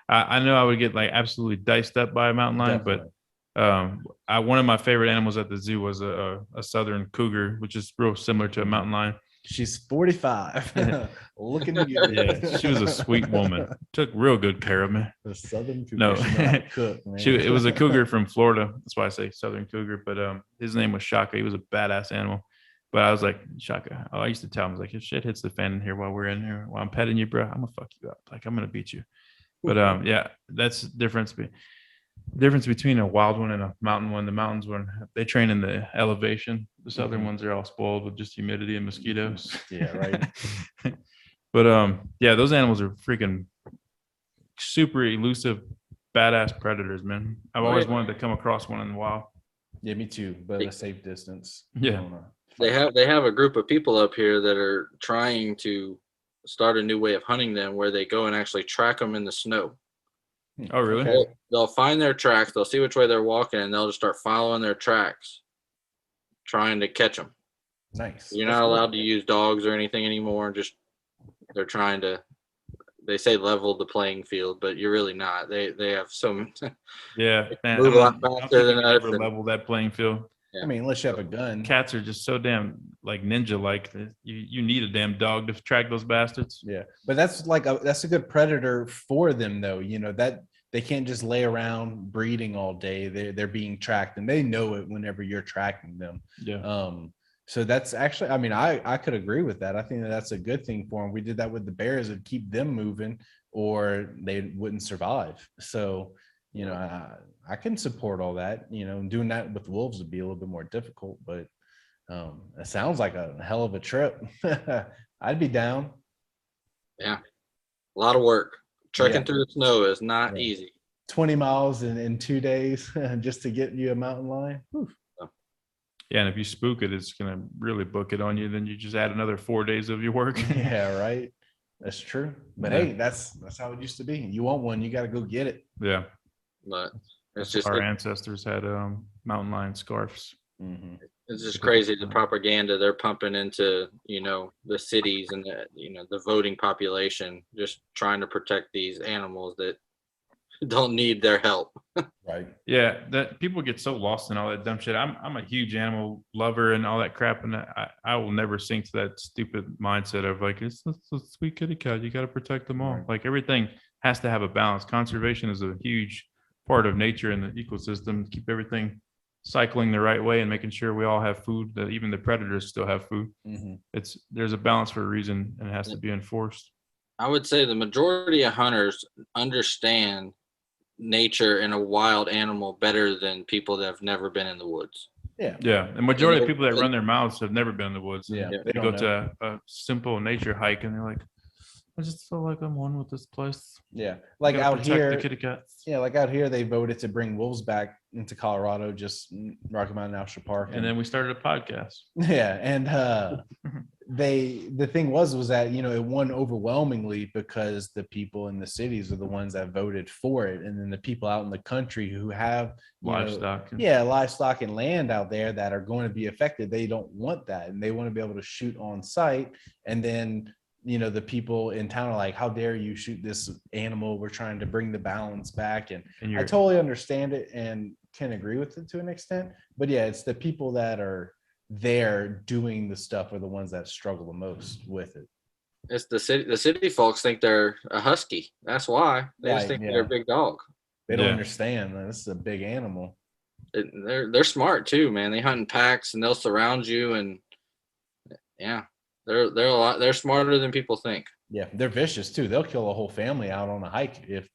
I know I would get like absolutely diced up by a mountain lion, Definitely. but one of my favorite animals at the zoo was a southern cougar, which is real similar to a mountain lion. She's 45. Looking to get Yeah, she was a sweet woman. Took real good care of me. The southern cougar. No. She know how to cook, man. It was a cougar from Florida. That's why I say southern cougar. But his name was Shaka. He was a badass animal. But I was like, Shaka. I used to tell him, I was like, if shit hits the fan in here while we're in here, while I'm petting you, bro, I'm gonna fuck you up. Like I'm gonna beat you. But yeah, that's the difference between a wild one and a mountain one. The mountains one, they train in the elevation. The southern ones are all spoiled with just humidity and mosquitoes. Yeah, right. But yeah, those animals are freaking super elusive, badass predators, man. I've always wanted to come across one in the wild. Yeah, me too. But at a safe distance. Yeah. I don't know. They have a group of people up here that are trying to start a new way of hunting them, where they go and actually track them in the snow. Oh, really? Okay. They'll find their tracks. They'll see which way they're walking, and they'll just start following their tracks, trying to catch them. Nice. You're not allowed to use dogs or anything anymore. Just they're trying to. They say level the playing field, but you're really not. They have some. Yeah, man. Move a lot I don't faster think than we can us ever and- level that playing field. I mean, unless you have a gun. Cats are just so damn like ninja like. You need a damn dog to track those bastards. Yeah, but that's like that's a good predator for them, though. You know that they can't just lay around breeding all day. They're being tracked, and they know it whenever you're tracking them. Yeah. So that's actually, I mean, I could agree with that. I think that's a good thing for them. We did that with the bears and keep them moving, or they wouldn't survive. So, you know, I can support all that. You know, doing that with wolves would be a little bit more difficult, but it sounds like a hell of a trip. I'd be down. Yeah, a lot of work. Trekking Yeah. through the snow is not Yeah. easy. 20 miles in 2 days just to get you a mountain lion. Whew. Yeah, and if you spook it, it's gonna really book it on you. Then you just add another 4 days of your work. Yeah, right. That's true. But Yeah. hey, that's how it used to be. You want one, you got to go get it. Yeah, But it's just our ancestors had mountain lion scarves. Mhm. it's just crazy the propaganda they're pumping into, you know, the cities and the, you know, the voting population, just trying to protect these animals that don't need their help. Right. Yeah, that people get so lost in all that dumb shit. I'm a huge animal lover and all that crap, and I will never sink to that stupid mindset of like it's a sweet kitty cat. You got to protect them all. Right. Like everything has to have a balance. Conservation is a huge part of nature and the ecosystem. Keep everything cycling the right way and making sure we all have food. That even the predators still have food. Mhm. There's a balance for a reason, and it has to be enforced. I would say the majority of hunters understand nature and a wild animal better than people that have never been in the woods. Yeah. Yeah, the majority of people that run their mouths have never been in the woods. Yeah, They they go don't to a simple nature hike and they're like, I just feel like I'm one with this place. Yeah. Like Gotta out protect here. the kitty cats. Yeah, like out here, they voted to bring wolves back into Colorado, just Rocky Mountain National Park. And then we started a podcast. yeah, and the thing was that, you know, it won overwhelmingly because the people in the cities are the ones that voted for it. And then the people out in the country who have Livestock. livestock and land out there that are going to be affected, they don't want that. And they want to be able to shoot on site. And then, you know, the people in town are like, how dare you shoot this animal? We're trying to bring the balance back. And I totally understand it and can agree with it to an extent. But yeah, it's the people that are there doing the stuff are the ones that struggle the most with it. It's the city folks think they're a husky. That's why they just think they're a big dog. They don't understand that this is a big animal. They're smart too, man. They hunt in packs and they'll surround you, and they're smarter than people think. Yeah, they're vicious too. They'll kill a whole family out on a hike if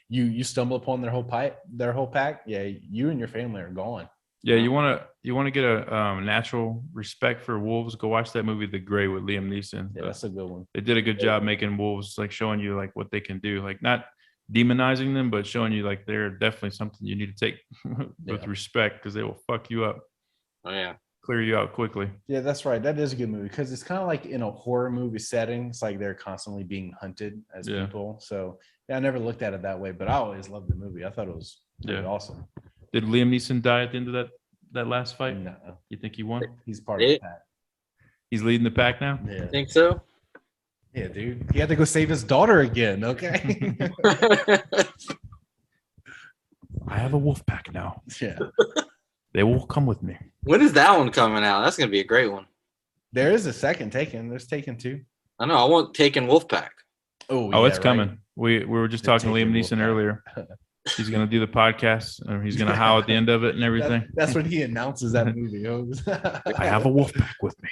you stumble upon their whole pack. Yeah, you and your family are gone. Yeah, you want to get a natural respect for wolves. Go watch that movie, The Gray, with Liam Neeson. Yeah, that's a good one. They did a good job making wolves, like showing you like what they can do, like not demonizing them, but showing you like they're definitely something you need to take with respect, because they will fuck you up. Oh yeah, clear you out quickly. Yeah, that's right. That is a good movie because it's kind of like in a horror movie setting. It's like they're constantly being hunted as people. So yeah, I never looked at it that way, but I always loved the movie. I thought it was awesome. Did Liam Neeson die at the end of that last fight? No. You think he won? He's part of the pack. He's leading the pack now? Yeah. Think so? Yeah, dude. He had to go save his daughter again. Okay. I have a wolf pack now. Yeah. They will come with me. When is that one coming out? That's gonna be a great one. There is a second Taken. There's Taken 2. I know. I want Taken Wolfpack. Oh, it's coming. We were just talking to Liam Neeson earlier. He's going to do the podcast, and he's going to howl at the end of it and everything. That's when he announces that movie. I have a wolf pack with me.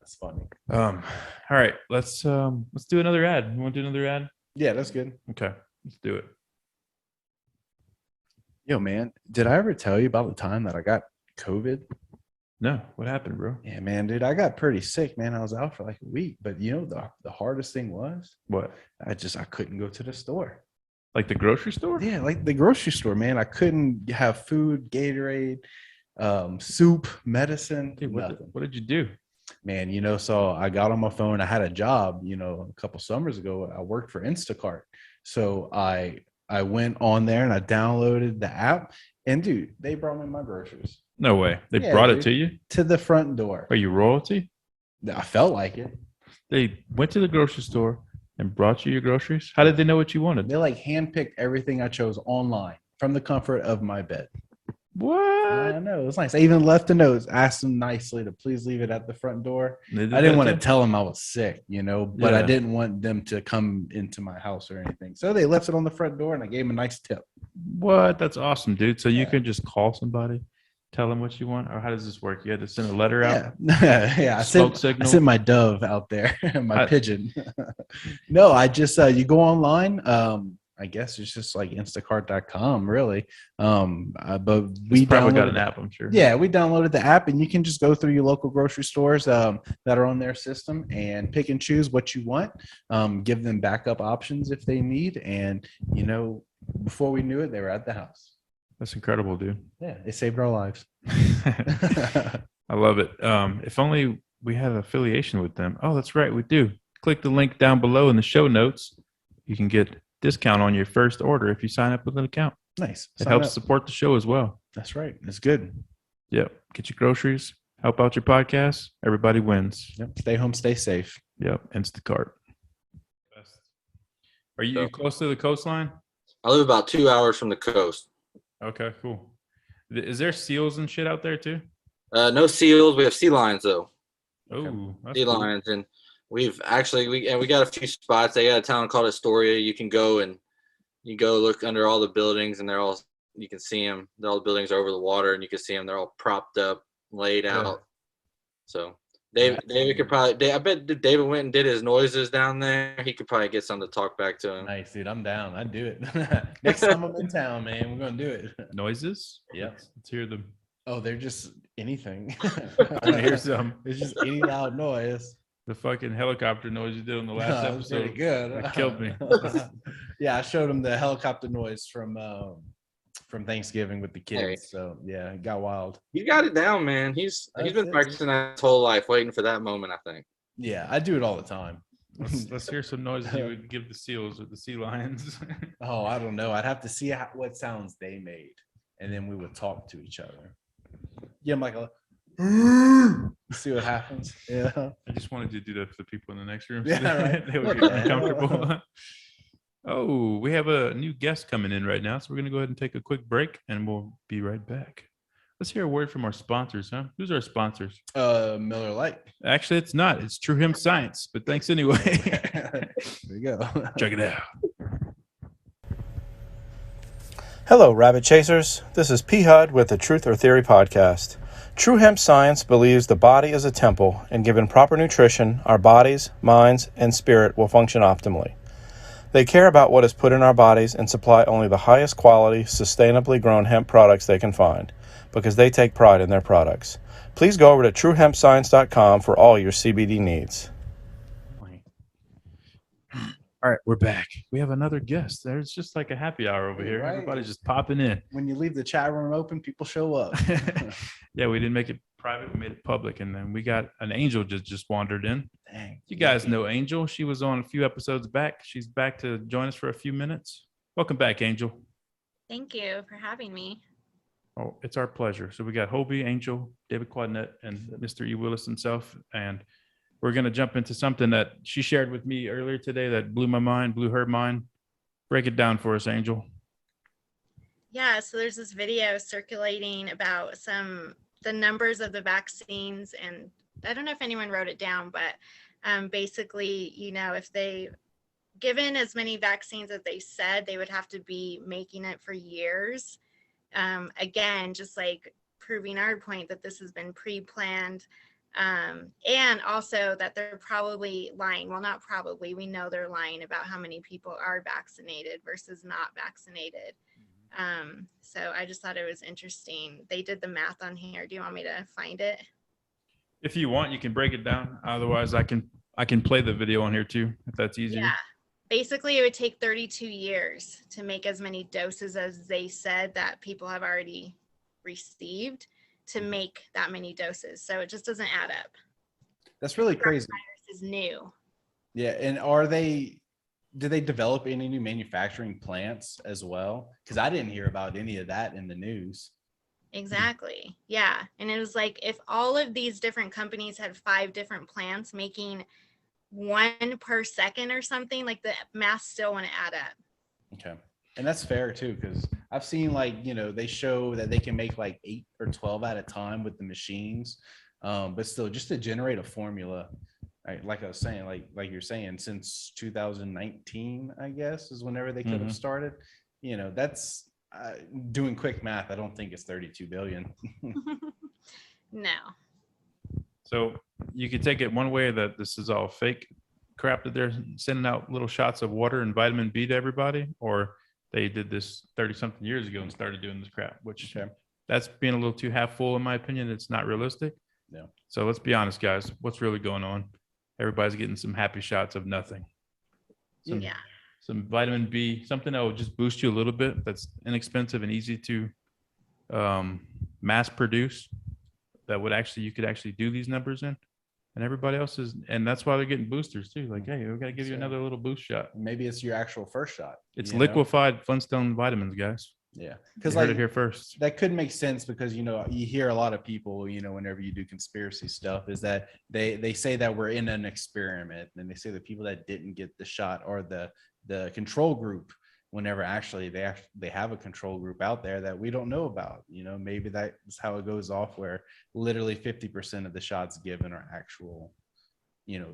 That's funny. All right, let's do another ad. You want to do another ad? Yeah, that's good. Okay, let's do it. Yo, man, did I ever tell you about the time that I got COVID? No, what happened, bro? Yeah, man, dude, I got pretty sick, man. I was out for like a week, but you know the hardest thing was what? I couldn't go to the store. Like the grocery store? Yeah, like the grocery store, man. I couldn't have food, Gatorade, soup, medicine. Dude, nothing. What did you do? Man, you know, so I got on my phone. I had a job, you know, a couple summers ago. I worked for Instacart. So I went on there and I downloaded the app. And dude, they brought me my groceries. No way. They brought it to you? To the front door. Are you royalty? I felt like it. They went to the grocery store and brought you your groceries? How did they know what you wanted? They like handpicked everything I chose online from the comfort of my bed. What? I know. It was nice. I even left a note, asked them nicely to please leave it at the front door. I didn't want to tell them I was sick, you know, but I didn't want them to come into my house or anything. So they left it on the front door and I gave them a nice tip. What? That's awesome, dude. So you can just call somebody, tell them what you want, or how does this work? You had to send a letter out? Yeah. I sent my dove out there, my pigeon. No, I just you go online. I guess it's just like Instacart.com, really. But we probably got an app, I'm sure. Yeah, we downloaded the app, and you can just go through your local grocery stores that are on their system and pick and choose what you want. Give them backup options if they need, and you know, before we knew it, they were at the house. That's incredible, dude. Yeah, it saved our lives. I love it. If only we had affiliation with them. Oh, that's right, we do. Click the link down below in the show notes. You can get discount on your first order if you sign up with an account. Nice. It helps support the show as well. That's right. It's good. Yep. Get your groceries. Help out your podcast. Everybody wins. Yep. Stay home. Stay safe. Yep. Instacart. Are you close to the coastline? I live about 2 hours from the coast. Okay, cool. Is there seals and shit out there too? No seals. We have sea lions though. Oh, sea lions, and we've actually we got a few spots. They got a town called Astoria. You can go and you go look under all the buildings, and they're all you can see them. All the buildings are over the water, and you can see them. They're all propped up, laid out. So David could probably. I bet David went and did his noises down there. He could probably get something to talk back to him. Nice, dude. I'm down. I'd do it. Next time I'm in town, man, we're gonna do it. Noises? Yeah. Let's hear them. Oh, they're just anything. I hear some. It's just any loud noise. The fucking helicopter noise you did on the last episode. Pretty good. It killed me. Yeah, I showed him the helicopter noise from from Thanksgiving with the kids. Hey. So yeah, it got wild. He got it down, man. He's been practicing that his whole life, waiting for that moment, I think. Yeah, I do it all the time. Let's hear some noises you would give the seals or the sea lions. Oh, I don't know. I'd have to see what sounds they made, and then we would talk to each other. Yeah, I'm like see what happens. Yeah. I just wanted to do that for the people in the next room. Yeah, right. They would get uncomfortable. Oh, we have a new guest coming in right now, so we're gonna go ahead and take a quick break, and we'll be right back. Let's hear a word from our sponsors, huh? Who's our sponsors? Miller Lite. Actually, it's not. It's True Hemp Science, but thanks anyway. There you go. Check it out. Hello, Rabbit Chasers. This is P. Hud with the Truth or Theory podcast. True Hemp Science believes the body is a temple, and given proper nutrition, our bodies, minds, and spirit will function optimally. They care about what is put in our bodies and supply only the highest quality, sustainably grown hemp products they can find, because they take pride in their products. Please go over to truehempscience.com for all your CBD needs. All right, we're back. We have another guest. There's just like a happy hour over here. Right. Everybody's just popping in. When you leave the chat room open, people show up. Yeah, we didn't make it private. We made it public. And then we got an Angel just wandered in. Dang. You guys know Angel. She was on a few episodes back. She's back to join us for a few minutes. Welcome back, Angel. Thank you for having me. Oh, it's our pleasure. So we got Hobie, Angel, David Quadnet, and Mr. E Willis himself. And we're going to jump into something that she shared with me earlier today that blew my mind, blew her mind. Break it down for us, Angel. Yeah, so there's this video circulating about the numbers of the vaccines, and I don't know if anyone wrote it down, but basically, if they given as many vaccines as they said, they would have to be making it for years. Again, just like proving our point that this has been pre-planned. And also that they're probably lying. Well, not probably, we know they're lying about how many people are vaccinated versus not vaccinated. So I just thought it was interesting. They did the math on here. Do you want me to find it? If you want, you can break it down. Otherwise, I can play the video on here too, if that's easier. Yeah. Basically, it would take 32 years to make as many doses as they said that people have already received to make that many doses. So it just doesn't add up. That's really crazy. This is new. Yeah, and do they develop any new manufacturing plants as well? Because I didn't hear about any of that in the news. Exactly. Yeah. And it was like if all of these different companies had 5 different plants making 1 per second or something, like the math still wouldn't add up. Okay. And that's fair too, because I've seen they show that they can make like 8 or 12 at a time with the machines. But still, just to generate a formula, right, like I was saying, like you're saying, since 2019, I guess, is whenever they could have started. That's doing quick math. I don't think it's 32 billion. No. So you could take it one way that this is all fake crap that they're sending out little shots of water and vitamin B to everybody, or they did this 30-something years ago and started doing this crap, which that's being a little too half full, in my opinion. It's not realistic. No. So let's be honest, guys. What's really going on? Everybody's getting some happy shots of nothing. Some vitamin B, something that will just boost you a little bit. That's inexpensive and easy to mass produce. That would you could actually do these numbers in. And everybody else is, and that's why they're getting boosters too. Like, hey, we got to give you another little boost shot. Maybe it's your actual first shot. It's liquefied Flintstone vitamins, guys. Yeah, because heard it here first. That could make sense because you hear a lot of people, whenever you do conspiracy stuff, is that they say that we're in an experiment, and they say the people that didn't get the shot are the control group, whenever actually they have a control group out there that we don't know about. Maybe that's how it goes off, where literally 50% of the shots given are actual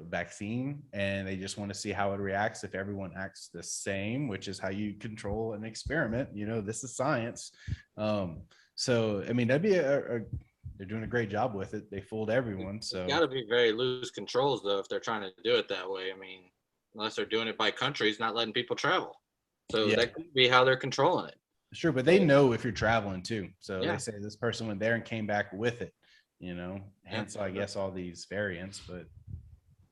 vaccine, and they just want to see how it reacts if everyone acts the same, which is how you control an experiment. This is science. So I mean, that'd be they're doing a great job with it. They fooled everyone. So got to be very loose controls though if they're trying to do it that way. I mean, unless they're doing it by countries, not letting people travel. So that could be how they're controlling it. Sure, but they know if you're traveling too. So they say this person went there and came back with it. Hence I guess all these variants,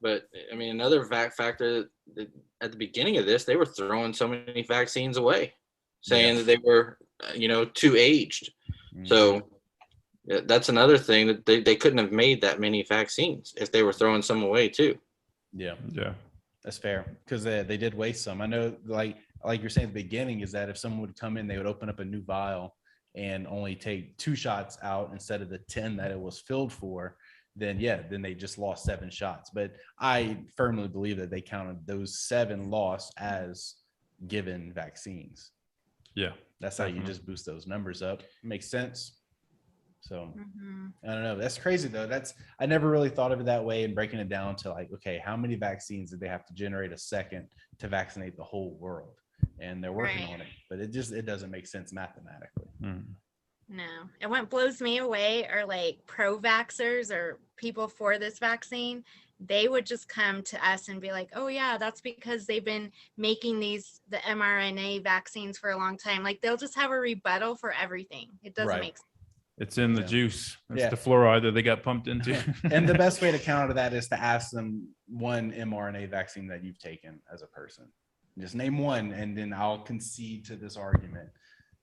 But I mean, another factor that at the beginning of this, they were throwing so many vaccines away, saying that they were too aged. So that's another thing that they couldn't have made that many vaccines if they were throwing some away too. Yeah, Yeah. that's fair, because they did waste some. I know, like you're saying at the beginning, is that if someone would come in, they would open up a new vial and only take 2 shots out instead of the 10 that it was filled for, then they just lost 7 shots. But I firmly believe that they counted those 7 lost as given vaccines. Yeah. That's how you Definitely. just boost those numbers up. Makes sense. So Mhm. I don't know. That's crazy though. I never really thought of it that way, and breaking it down to like, okay, how many vaccines did they have to generate a second to vaccinate the whole world? And they're working Right. on it, but it doesn't make sense mathematically. Mm. No. And what blows me away are like pro-vaxxers or people for this vaccine. They would just come to us and be like, oh yeah, that's because they've been making the mRNA vaccines for a long time. Like they'll just have a rebuttal for everything. It doesn't Right. make sense. It's in the Yeah. juice. It's Yeah. the fluoride that they got pumped into. And the best way to counter that is to ask them one mRNA vaccine that you've taken as a person. Just name one, and then I'll concede to this argument.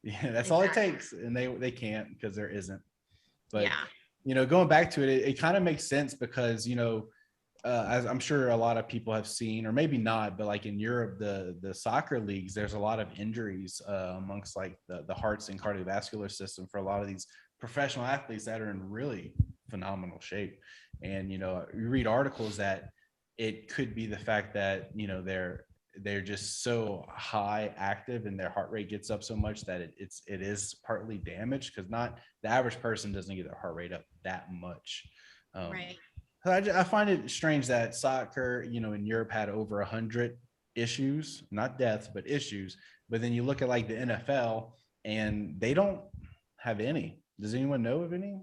Yeah, that's all it Exactly. takes, and they can't, because there isn't. But Yeah. going back to it, it kind of makes sense because as I'm sure a lot of people have seen, or maybe not, but like in Europe, the soccer leagues, there's a lot of injuries amongst like the hearts and cardiovascular system for a lot of these professional athletes that are in really phenomenal shape. And you read articles that it could be the fact that they're just so high active and their heart rate gets up so much that it is partly damaged, because not the average person doesn't get their heart rate up that much. Right. I find it strange that soccer, in Europe had over 100 issues, not deaths, but issues. But then you look at like the NFL and they don't have any. Does anyone know of any?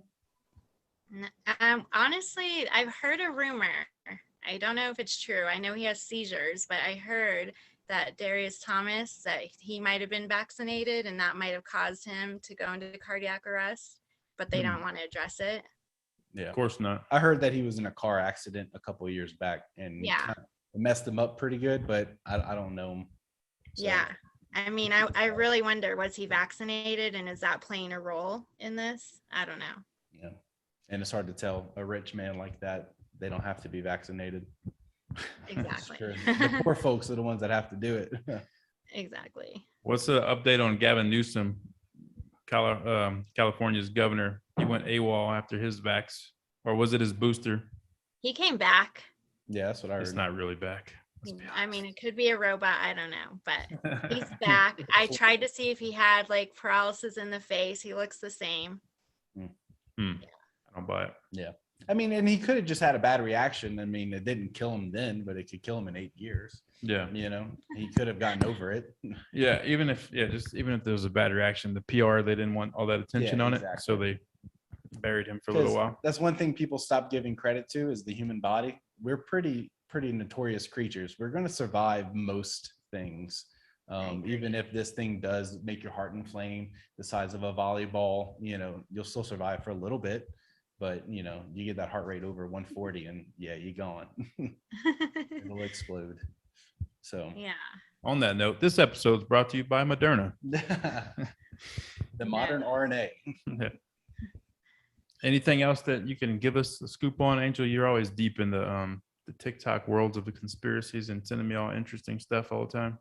Honestly, I've heard a rumor. I don't know if it's true. I know he has seizures, but I heard that Darius Thomas, that he might have been vaccinated and that might have caused him to go into cardiac arrest, but they don't want to address it. Yeah, Of course not. I heard that he was in a car accident a couple of years back and Yeah. it messed him up pretty good, but I don't know him. So, Yeah. I mean, I really wonder, was he vaccinated and is that playing a role in this? I don't know. yeah. And it's hard to tell a rich man like that. They don't have to be vaccinated. Exactly. Sure. The poor folks are the ones that have to do it. Exactly. What's the update on Gavin Newsom, California's governor? He went AWOL after his vax, or was it his booster? He came back. Yeah, that's what I heard. It's not really back. I mean, it could be a robot. I don't know, but he's back. I tried to see if he had like paralysis in the face. He looks the same. I don't buy it. Yeah. I mean, and he could have just had a bad reaction. I mean, it didn't kill him then, but it could kill him in 8 years. Yeah. He could have gotten over it. Yeah. Even if there was a bad reaction, the PR, they didn't want all that attention Yeah, on exactly. it. So they buried him for a little while. That's one thing people stop giving credit to is the human body. We're pretty notorious creatures. We're going to survive most things. Even if this thing does make your heart inflame the size of a volleyball, you'll still survive for a little bit. But you get that heart rate over 140 and you're gone. It'll explode. So Yeah. On that note, this episode is brought to you by Moderna. the modern RNA. Anything else that you can give us a scoop on, Angel? You're always deep in the TikTok worlds of the conspiracies and sending me all interesting stuff all the time.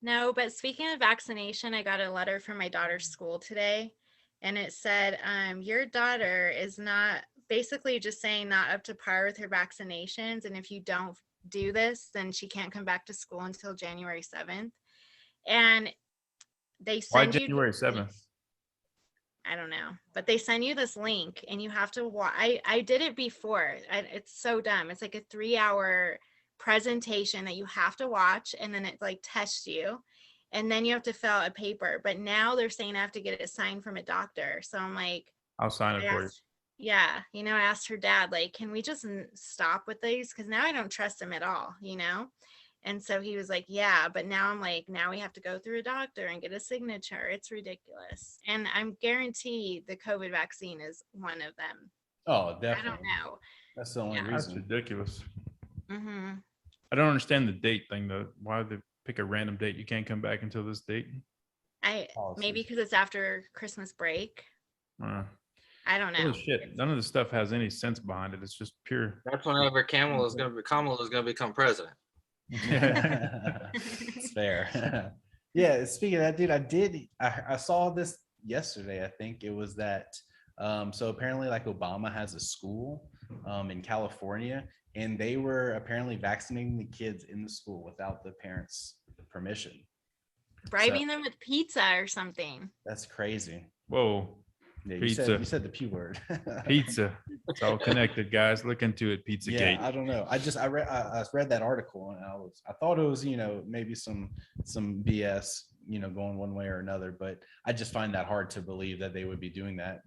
No, but speaking of vaccination, I got a letter from my daughter's school today, and it said, your daughter is not, basically just saying not up to par with her vaccinations. And if you don't do this, then she can't come back to school until January 7th. And they Why send you January 7th? I don't know, but they send you this link and you have to watch. I did it before. It's so dumb. It's like a 3-hour presentation that you have to watch, and then it like tests you, and then you have to fill out a paper. But now they're saying I have to get it signed from a doctor. So I'm like, I'll sign it for you. Yeah, I asked her dad, like, can we just stop with these? Because now I don't trust him at all, And so he was like, yeah, but now I'm like, now we have to go through a doctor and get a signature. It's ridiculous. And I'm guaranteed the COVID vaccine is one of them. Oh, definitely. I don't know. That's the only That's reason. ridiculous. Mm-hmm. I don't understand the date thing though. Why they pick a random date? You can't come back until this date. Maybe because it's after Christmas break. Uh, I don't know. Shit. None of this stuff has any sense behind it. It's just pure. That's whenever Kamala is gonna become president. It's fair. Yeah, speaking of that, dude, I saw this yesterday. I think it was that so apparently like Obama has a school in California, and they were apparently vaccinating the kids in the school without the parents' permission. Bribing them with pizza or something. That's crazy. Whoa. Yeah, Pizza. You said the P word. Pizza. It's all connected, guys. Look into it. Pizza Yeah, Gate. I don't know. I read that article, and I thought it was, maybe some BS, going one way or another, but I just find that hard to believe that they would be doing that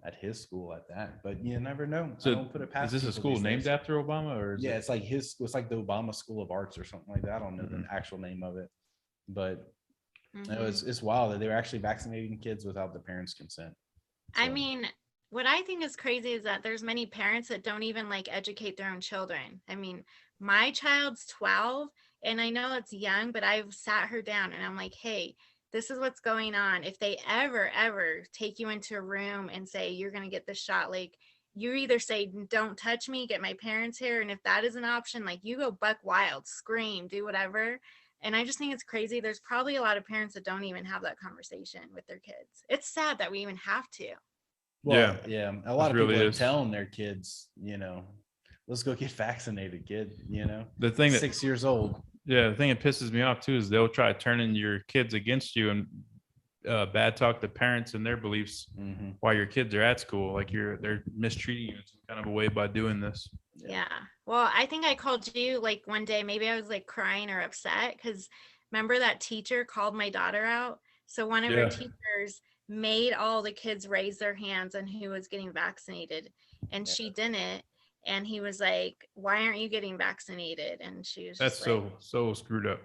at his school at that. But you never know. So I don't put it past is this a people school these named days. after Obama, or is Yeah, it? it's like his school. It's like the Obama School of Arts or something like that. I don't know the actual name of it, but it's wild that they were actually vaccinating kids without the parents' consent. I So, mean, what I think is crazy is that there's many parents that don't even like educate their own children. I mean, my child's 12 and I know it's young, but I've sat her down and I'm like, hey, this is what's going on. If they ever take you into a room and say, you're going to get this shot, like you either say, don't touch me, get my parents here. And if that is an option, like you go buck wild, scream, do whatever. And I just think it's crazy. There's probably a lot of parents that don't even have that conversation with their kids. It's sad that we even have to. well, yeah. A lot of really people are is. telling their kids, let's go get vaccinated, kid. The thing that 6 years old. Yeah, the thing that pisses me off too is they'll try turning your kids against you and bad talk the parents and their beliefs while your kids are at school. Like they're mistreating you in some kind of a way by doing this. Yeah. Well, I think I called you like one day, maybe I was like crying or upset because remember that teacher called my daughter out. So one of her teachers made all the kids raise their hands on who was getting vaccinated and she didn't. And he was like, why aren't you getting vaccinated? And she was That's just like, so screwed up.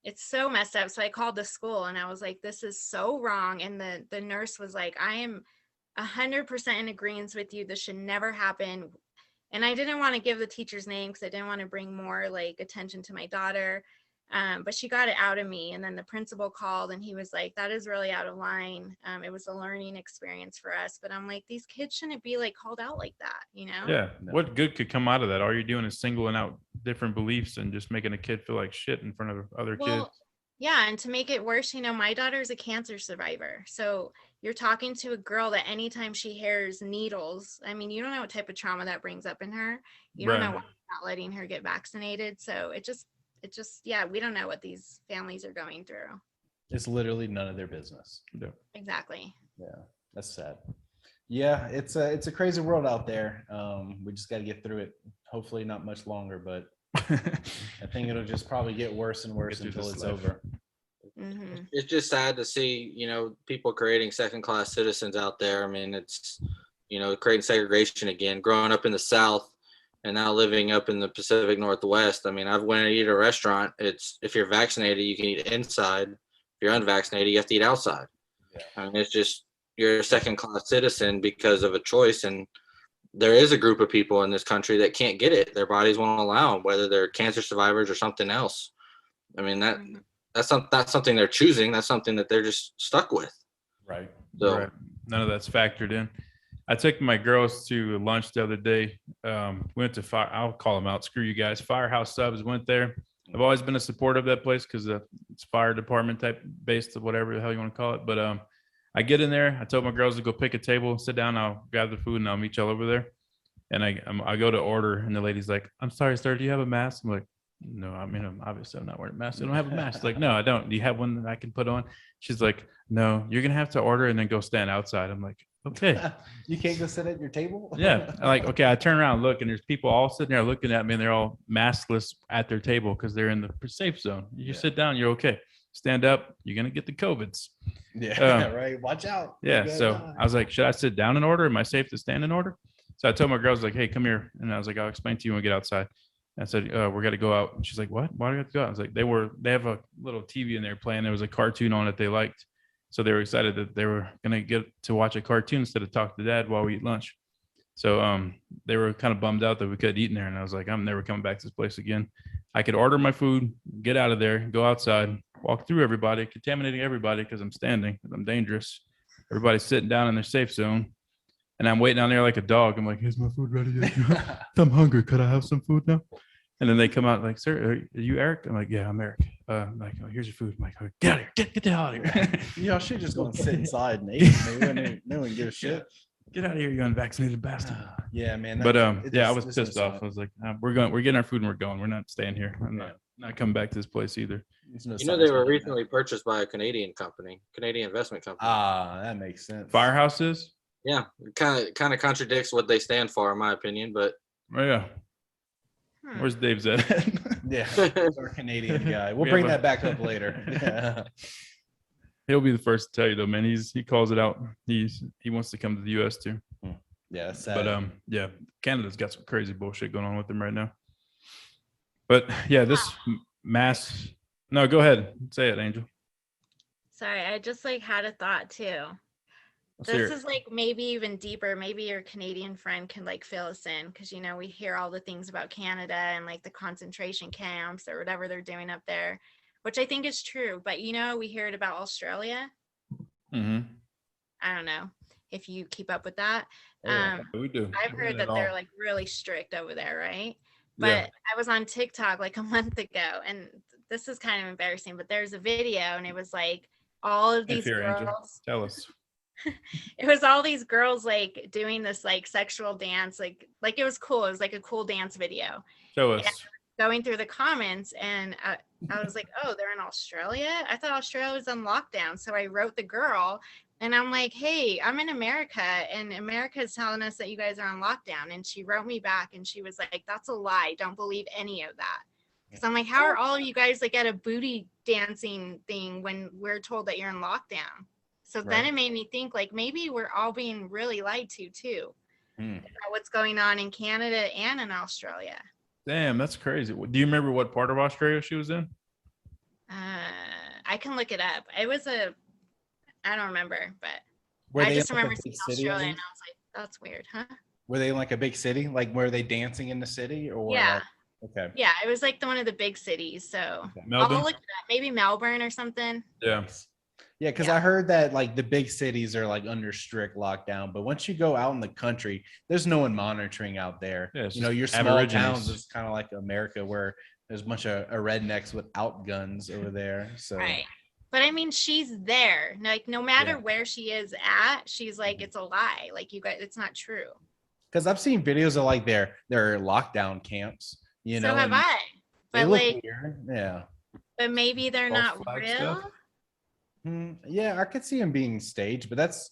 it's so messed up. So I called the school and I was like, this is so wrong. And the nurse was like, I am 100% in agreement with you. This should never happen. And I didn't want to give the teacher's name because I didn't want to bring more like attention to my daughter. But she got it out of me. And then the principal called and he was like, that is really out of line. It was a learning experience for us. But I'm like, these kids shouldn't be like called out like that, Yeah. What good could come out of that? All you're doing is singling out different beliefs and just making a kid feel like shit in front of other kids. Yeah. And to make it worse, my daughter is a cancer survivor. So you're talking to a girl that anytime she hears needles, I mean, you don't know what type of trauma that brings up in her. You don't know why you're not letting her get vaccinated. So it just, yeah, we don't know what these families are going through. It's literally none of their business. Yeah. Exactly. Yeah, that's sad. Yeah, it's a crazy world out there. We just got to get through it. Hopefully not much longer, but I think it'll just probably get worse and worse until it's over. It's just sad to see, people creating second-class citizens out there. I mean, it's, creating segregation again. Growing up in the South and now living up in the Pacific Northwest. I mean, I've went to eat at a restaurant. It's if you're vaccinated, you can eat inside. If you're unvaccinated, you have to eat outside. Yeah. I mean, it's just you're a second-class citizen because of a choice. And there is a group of people in this country that can't get it. Their bodies won't allow them, whether they're cancer survivors or something else. I mean, that's something they're choosing. That's something that they're just stuck with. Right. So Right. None of that's factored in. I took my girls to lunch the other day. Went to I'll call them out. Screw you guys. Firehouse Subs went there. I've always been a supporter of that place because it's fire department type based, whatever the hell you want to call it. But I get in there. I told my girls to go pick a table, sit down. I'll grab the food and I'll meet y'all over there. And I go to order and the lady's like, "I'm sorry, sir. Do you have a mask?" I'm like, "No, I mean, obviously I'm not wearing a mask. I don't have a mask." Like, "No, I don't. Do you have one that I can put on?" She's like, "No, you're going to have to order and then go stand outside." I'm like, "Okay." You can't go sit at your table? Yeah. I'm like, okay. I turn around and look and there's people all sitting there looking at me and they're all maskless at their table because they're in the safe zone. You sit down, you're okay. Stand up, you're going to get the COVIDs. Yeah, right. Watch out. Yeah. So I was like, should I sit down in order? Am I safe to stand in order? So I told my girls, like, "Hey, come here." And I was like, "I'll explain to you when we get outside." I said, "We're going to go out." And she's like, "What? Why do we have to go out?" I was like, they have a little TV in there playing. There was a cartoon on it they liked. So they were excited that they were going to get to watch a cartoon instead of talk to dad while we eat lunch. So they were kind of bummed out that we couldn't eat in there. And I was like, I'm never coming back to this place again. I could order my food, get out of there, go outside, walk through everybody, contaminating everybody because I'm standing, because I'm dangerous. Everybody's sitting down in their safe zone. And I'm waiting down there like a dog. I'm like, is my food ready yet? I'm hungry. Could I have some food now? And then they come out like, sir, are you Eric? I'm like, yeah, I'm Eric. I'm like, oh, here's your food. I'm like, oh, get out of here. Get the hell out of here. Y'all should just go and sit inside and eat. No one give a shit. Get out of here, you unvaccinated bastard. Yeah, man. But I was pissed off. I was like, we're getting our food and we're going. We're not staying here. I'm not coming back to this place either. They were recently purchased by a Canadian investment company. That makes sense. Firehouses? Yeah, kind of contradicts what they stand for, in my opinion. But yeah. Where's Dave's at? Yeah, our Canadian guy. We'll bring that back up later. Yeah. He'll be the first to tell you though, man. He calls it out. He wants to come to the US too. Yeah, that's sad. But yeah, Canada's got some crazy bullshit going on with them right now. But yeah, this mass. No, go ahead. Say it, Angel. Sorry, I just had a thought too. This is maybe even deeper. Maybe your Canadian friend can fill us in, because we hear all the things about Canada and the concentration camps or whatever they're doing up there, which I think is true. But we hear it about Australia. Mm-hmm. I don't know if you keep up with that. We do. I've heard that they're really strict over there, right? But I was on TikTok a month ago, and this is kind of embarrassing, but there's a video, and it was all of these girls. Angel. Tell us. It was all these girls doing this sexual dance, it was cool. It was a cool dance video. Show us. And going through the comments, and I was like, oh, they're in Australia? I thought Australia was on lockdown. So I wrote the girl, and I'm like, hey, I'm in America, and America is telling us that you guys are on lockdown. And she wrote me back, and she was like, that's a lie. Don't believe any of that. So I'm like, how are all of you guys at a booty dancing thing when we're told that you're in lockdown? So then it made me think maybe we're all being really lied to too about what's going on in Canada and in Australia. Damn, that's crazy. Do you remember what part of Australia she was in? I can look it up. It was I don't remember, but I just remember seeing Australia, and I was like, that's weird, huh? Were they in a big city? Were they dancing in the city? Or yeah. Okay. Yeah, it was one of the big cities. So Melbourne? I'll look it up. Maybe Melbourne or something. Yeah. Yeah, because I heard that the big cities are under strict lockdown, but once you go out in the country, there's no one monitoring out there. Yeah, your small towns is kind of like America, where there's a bunch of rednecks without guns over there. So right. But I mean, she's there. No matter where she is at, she's it's a lie. You guys, it's not true. Because I've seen videos of their lockdown camps. So have I. But they look weird. Yeah. But maybe they're not real. Stuff. Yeah, I could see them being staged, but that's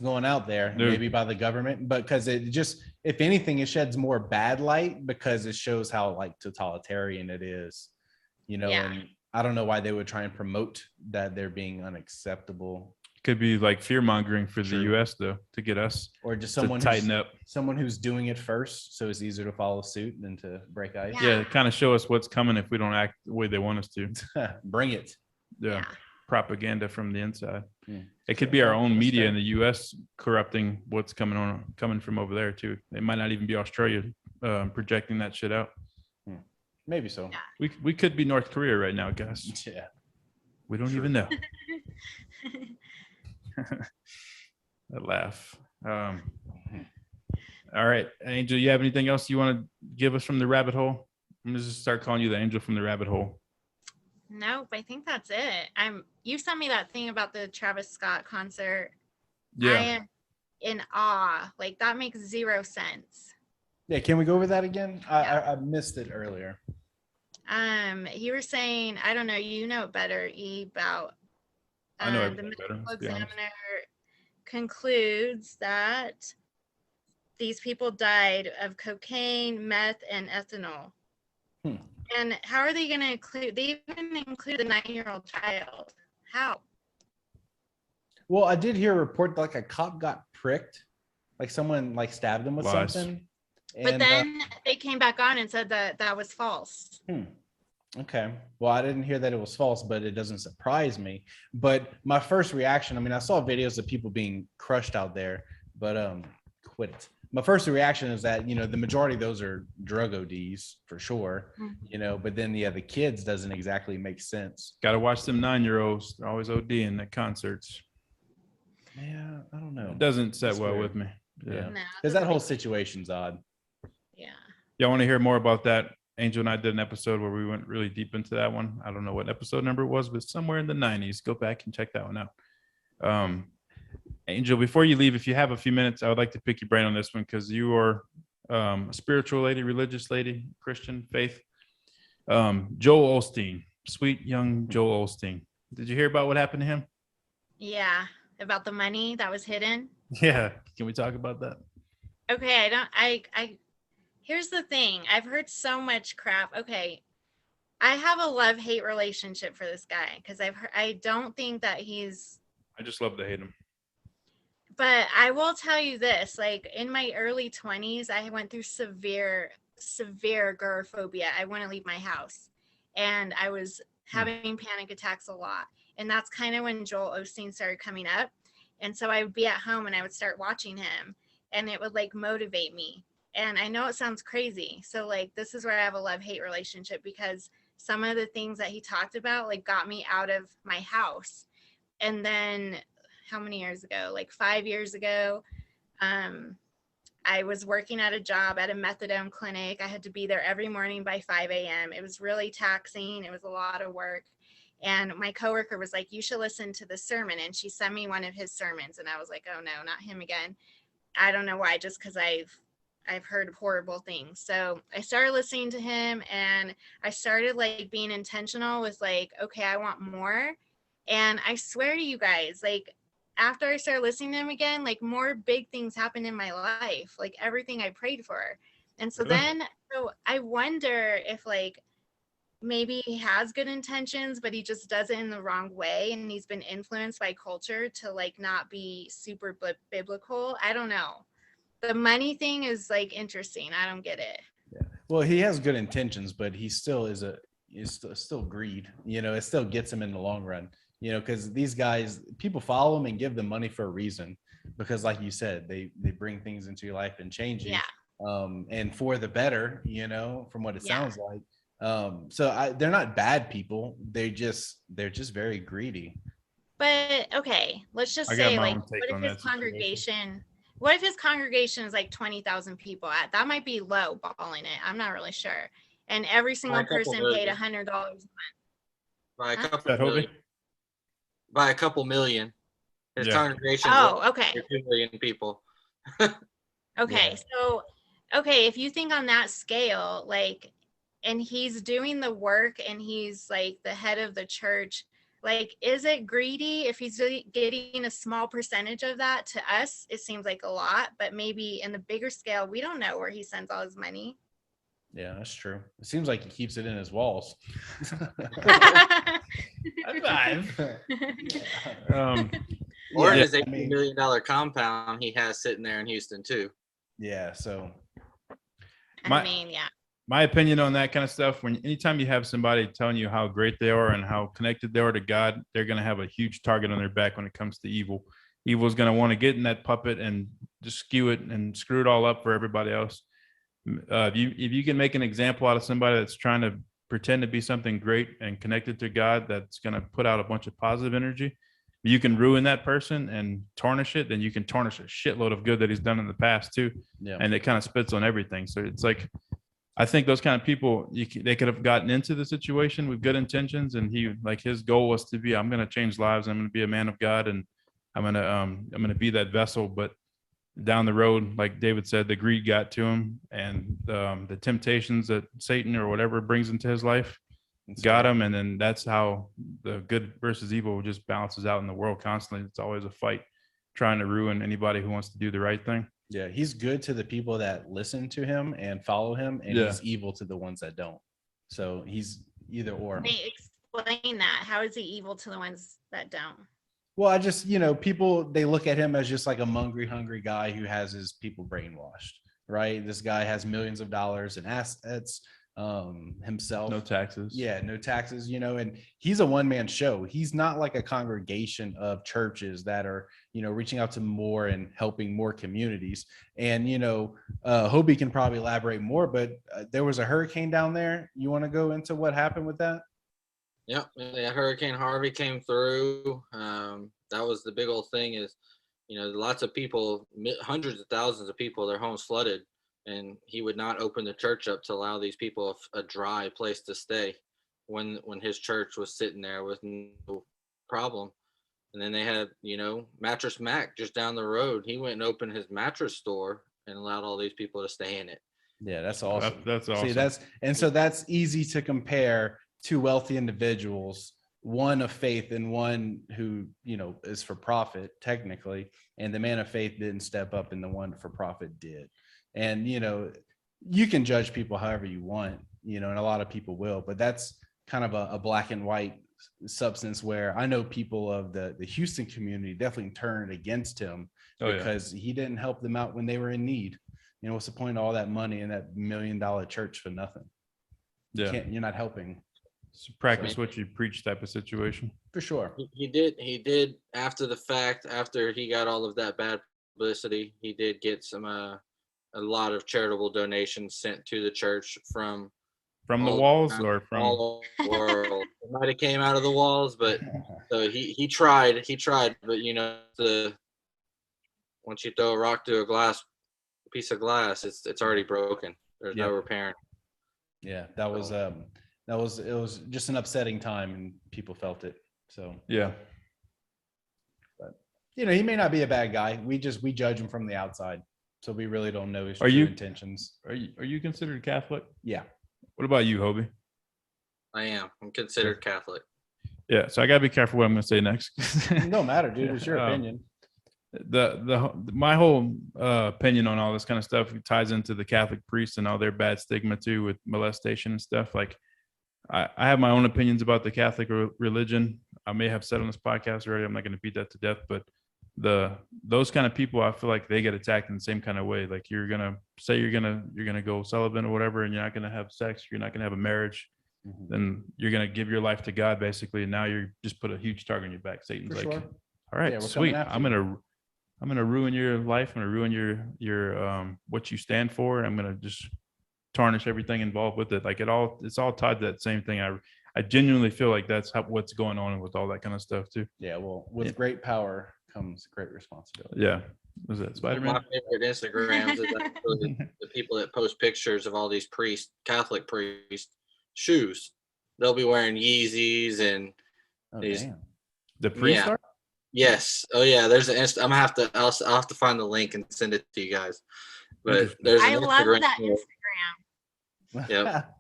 going out there, maybe by the government. But because it just, if anything, it sheds more bad light because it shows how totalitarian it is, And I don't know why they would try and promote that they're being unacceptable. Could be fear mongering for the US though, to get us, or just someone to tighten up. Someone who's doing it first, so it's easier to follow suit than to break ice. Yeah, kind of show us what's coming if we don't act the way they want us to. Bring it. Yeah. Propaganda from the inside. It could be our own media in the US corrupting what's coming from over there too. It might not even be Australia projecting that shit out. Maybe so. We could be North Korea right now, guys. Yeah. We don't even know. That laugh. All right, Angel, you have anything else you want to give us from the rabbit hole? I'm gonna just start calling you the Angel from the rabbit hole. Nope, I think that's it. You sent me that thing about the Travis Scott concert. Yeah. I am in awe. That makes zero sense. Yeah, can we go over that again? I missed it earlier. You were saying, I don't know, you know it better, about I know the it better. medical examiner concludes that these people died of cocaine, meth, and ethanol. And how are they going to include? They even include the 9-year-old child. How? Well, I did hear a report that a cop got pricked, someone stabbed him with something. But then they came back on and said that was false. Okay. Well, I didn't hear that it was false, but it doesn't surprise me. But my first reaction, I saw videos of people being crushed out there, but quit it. my first reaction is that, the majority of those are drug ODs for sure, but then the kids doesn't exactly make sense. Got to watch them 9-year-olds. They're always ODing at concerts. Yeah, I don't know. It doesn't set It's well weird. with me. Yeah, No, because that whole situation's odd. yeah. Y'all want to hear more about that? Angel and I did an episode where we went really deep into that one. I don't know what episode number it was, but somewhere in the 90s. Go back and check that one out. Angel, before you leave, if you have a few minutes, I would like to pick your brain on this one because you are a spiritual lady, religious lady, Christian faith. Joel Osteen, sweet young Joel Osteen. Did you hear about what happened to him? Yeah, about the money that was hidden. Yeah. Can we talk about that? Okay, here's the thing. I've heard so much crap. Okay, I have a love-hate relationship for this guy because I don't think that he's. I just love to hate him. But I will tell you this, like in my early 20s, I went through severe agoraphobia. I wouldn't leave my house and I was having panic attacks a lot. And that's kind of when Joel Osteen started coming up. And so I would be at home and I would start watching him and it would like motivate me. And I know it sounds crazy. So like, this is where I have a love-hate relationship because some of the things that he talked about like got me out of my house. And then how many years ago? Like 5 years ago, I was working at a job at a methadone clinic. I had to be there every morning by 5 a.m. It was really taxing. It was a lot of work. And my coworker was like, you should listen to the sermon. And she sent me one of his sermons. And I was like, oh no, not him again. I don't know why, just because I've heard horrible things. So I started listening to him and I started like being intentional with like, okay, I want more. And I swear to you guys, like after I started listening to him again, like more big things happened in my life, like everything I prayed for. And so then, so I wonder if like maybe he has good intentions, but he just does it in the wrong way. And he's been influenced by culture to like not be super biblical. I don't know. The money thing is like interesting. I don't get it. Yeah. Well, he has good intentions, but he still is still greed. It still gets him in the long run. Because these guys, people follow them and give them money for a reason. Because, like you said, they bring things into your life and change you. Yeah. And for the better. From what it sounds like. So they're not bad people. They're just very greedy. But okay, let's just say like, what if his congregation is like 20,000 people? That might be low balling it. I'm not really sure. And every single person paid $100 a month. By a Huh? couple million. By a couple million. His congregation. Oh, okay. 2 million people. Okay, so if you think on that scale, like, and he's doing the work and he's like the head of the church, like, is it greedy if he's getting a small percentage of that? To us, it seems like a lot, but maybe in the bigger scale, we don't know where he sends all his money. Yeah, that's true. It seems like he keeps it in his walls. High five. Or his $18 million compound he has sitting there in Houston too. Yeah. So. My opinion on that kind of stuff, anytime you have somebody telling you how great they are and how connected they are to God, they're going to have a huge target on their back when it comes to evil. Evil is going to want to get in that puppet and just skew it and screw it all up for everybody else. If you can make an example out of somebody that's trying to pretend to be something great and connected to God, that's going to put out a bunch of positive energy, you can ruin that person and tarnish it. Then you can tarnish a shitload of good that he's done in the past too. Yeah. And it kind of spits on everything. So it's like, I think those kind of people, they could have gotten into the situation with good intentions. And his goal was to be, I'm going to change lives. I'm going to be a man of God. And I'm going to be that vessel. But down the road, like David said, the greed got to him, and the temptations that Satan or whatever brings into his life got him. And then that's how the good versus evil just balances out in the world constantly. It's always a fight trying to ruin anybody who wants to do the right thing. Yeah, he's good to the people that listen to him and follow him, and he's evil to the ones that don't. So he's either or. Hey, explain that. How is he evil to the ones that don't? Well, I just, people, they look at him as just like a hungry guy who has his people brainwashed, right? This guy has millions of dollars in assets. himself. No taxes. Yeah, no taxes, and he's a one-man show. He's not like a congregation of churches that are, reaching out to more and helping more communities. And, Hobie can probably elaborate more, but there was a hurricane down there. You want to go into what happened with that? Yep. Yeah, Hurricane Harvey came through. That was the big old thing is, lots of people, hundreds of thousands of people, their homes flooded. And he would not open the church up to allow these people a dry place to stay when his church was sitting there with no problem. And then they had, Mattress Mac just down the road. He went and opened his mattress store and allowed all these people to stay in it. Yeah, that's awesome. That's awesome. See, so that's easy to compare two wealthy individuals, one of faith and one who, is for profit technically. And the man of faith didn't step up and the one for profit did. And, you can judge people however you want, and a lot of people will, but that's kind of a black and white substance where I know people of the Houston community definitely turned against him because he didn't help them out when they were in need. What's the point of all that money in that $1 million church for nothing? Yeah. You're not helping. So practice what you preach type of situation. For sure. He did after the fact, after he got all of that bad publicity, he did get a lot of charitable donations sent to the church from the walls or from all over the world. It might have came out of the walls, but so he tried, but once you throw a rock to a piece of glass, it's already broken. There's no repairing. Yeah, it was just an upsetting time and people felt it. So yeah. But he may not be a bad guy. We judge him from the outside. So we really don't know his true intentions. Are you considered Catholic? Yeah. What about you, Hobie? I am. I'm considered Catholic. Yeah, so I gotta be careful what I'm gonna say next. It don't matter, dude. It's your opinion. My whole opinion on all this kind of stuff ties into the Catholic priests and all their bad stigma too with molestation and stuff. Like I have my own opinions about the Catholic religion. I may have said on this podcast already. I'm not going to beat that to death, but those kind of people, I feel like they get attacked in the same kind of way. Like you're gonna say you're gonna go celibate or whatever, and you're not gonna have sex, you're not gonna have a marriage, then you're gonna give your life to God basically. And now you're just put a huge target on your back. Satan's For like, sure. all right, Yeah, sweet. I'm gonna ruin your life. I'm gonna ruin your what you stand for. And I'm gonna just tarnish everything involved with it. Like it's all tied to that same thing. I genuinely feel like that's what's going on with all that kind of stuff too. Yeah, well, with great power comes great responsibility. Yeah. Was that Spider-Man? My favorite Instagrams is actually the people that post pictures of all these priests, Catholic priests, shoes. They'll be wearing Yeezys and these. Damn. The priest are? Yes. Oh yeah. There's an I'll have to find the link and send it to you guys. But there's I love that Instagram. Yep.